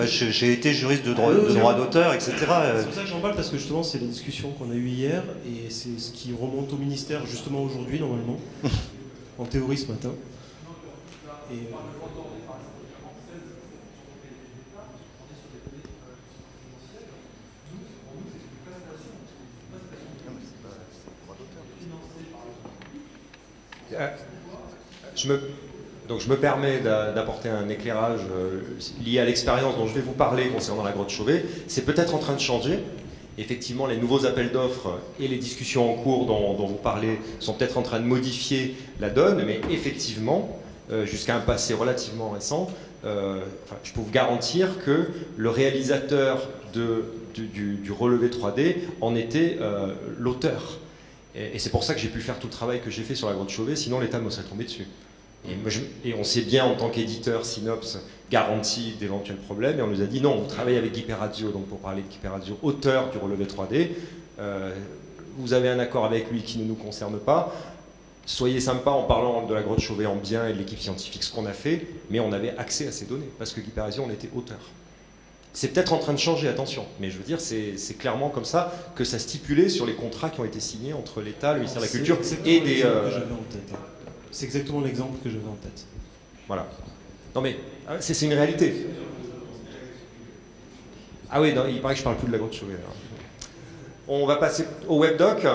J'ai été juriste de droit d'auteur, etc. C'est pour ça que j'en parle, parce que justement, c'est la discussion qu'on a eue hier, et c'est ce qui remonte au ministère, justement, aujourd'hui, normalement, en théorie ce matin. Et, Donc je me permets d'apporter un éclairage lié à l'expérience dont je vais vous parler concernant la grotte Chauvet. C'est peut-être en train de changer. Effectivement, les nouveaux appels d'offres et les discussions en cours dont vous parlez sont peut-être en train de modifier la donne, mais effectivement, jusqu'à un passé relativement récent, je peux vous garantir que le réalisateur du relevé 3D en était l'auteur. Et c'est pour ça que j'ai pu faire tout le travail que j'ai fait sur la grotte Chauvet, sinon l'État me serait tombé dessus. Et on s'est bien, en tant qu'éditeur, Synops, garanti d'éventuels problèmes, et on nous a dit non, vous travaillez avec Hyperradio, donc pour parler de Hyperradio, auteur du relevé 3D, vous avez un accord avec lui qui ne nous concerne pas, soyez sympa en parlant de la grotte Chauvet en bien et de l'équipe scientifique, ce qu'on a fait, mais on avait accès à ces données, parce que Hyperradio, on était auteur. C'est peut-être en train de changer, attention, mais je veux dire, c'est clairement comme ça que ça stipulait sur les contrats qui ont été signés entre l'État, le ministère de la Culture et des... C'est exactement l'exemple que j'avais en tête. Voilà. Non mais, c'est une réalité. Ah oui, non, il paraît que je parle plus de la grotte Chauvet. On va passer au webdoc.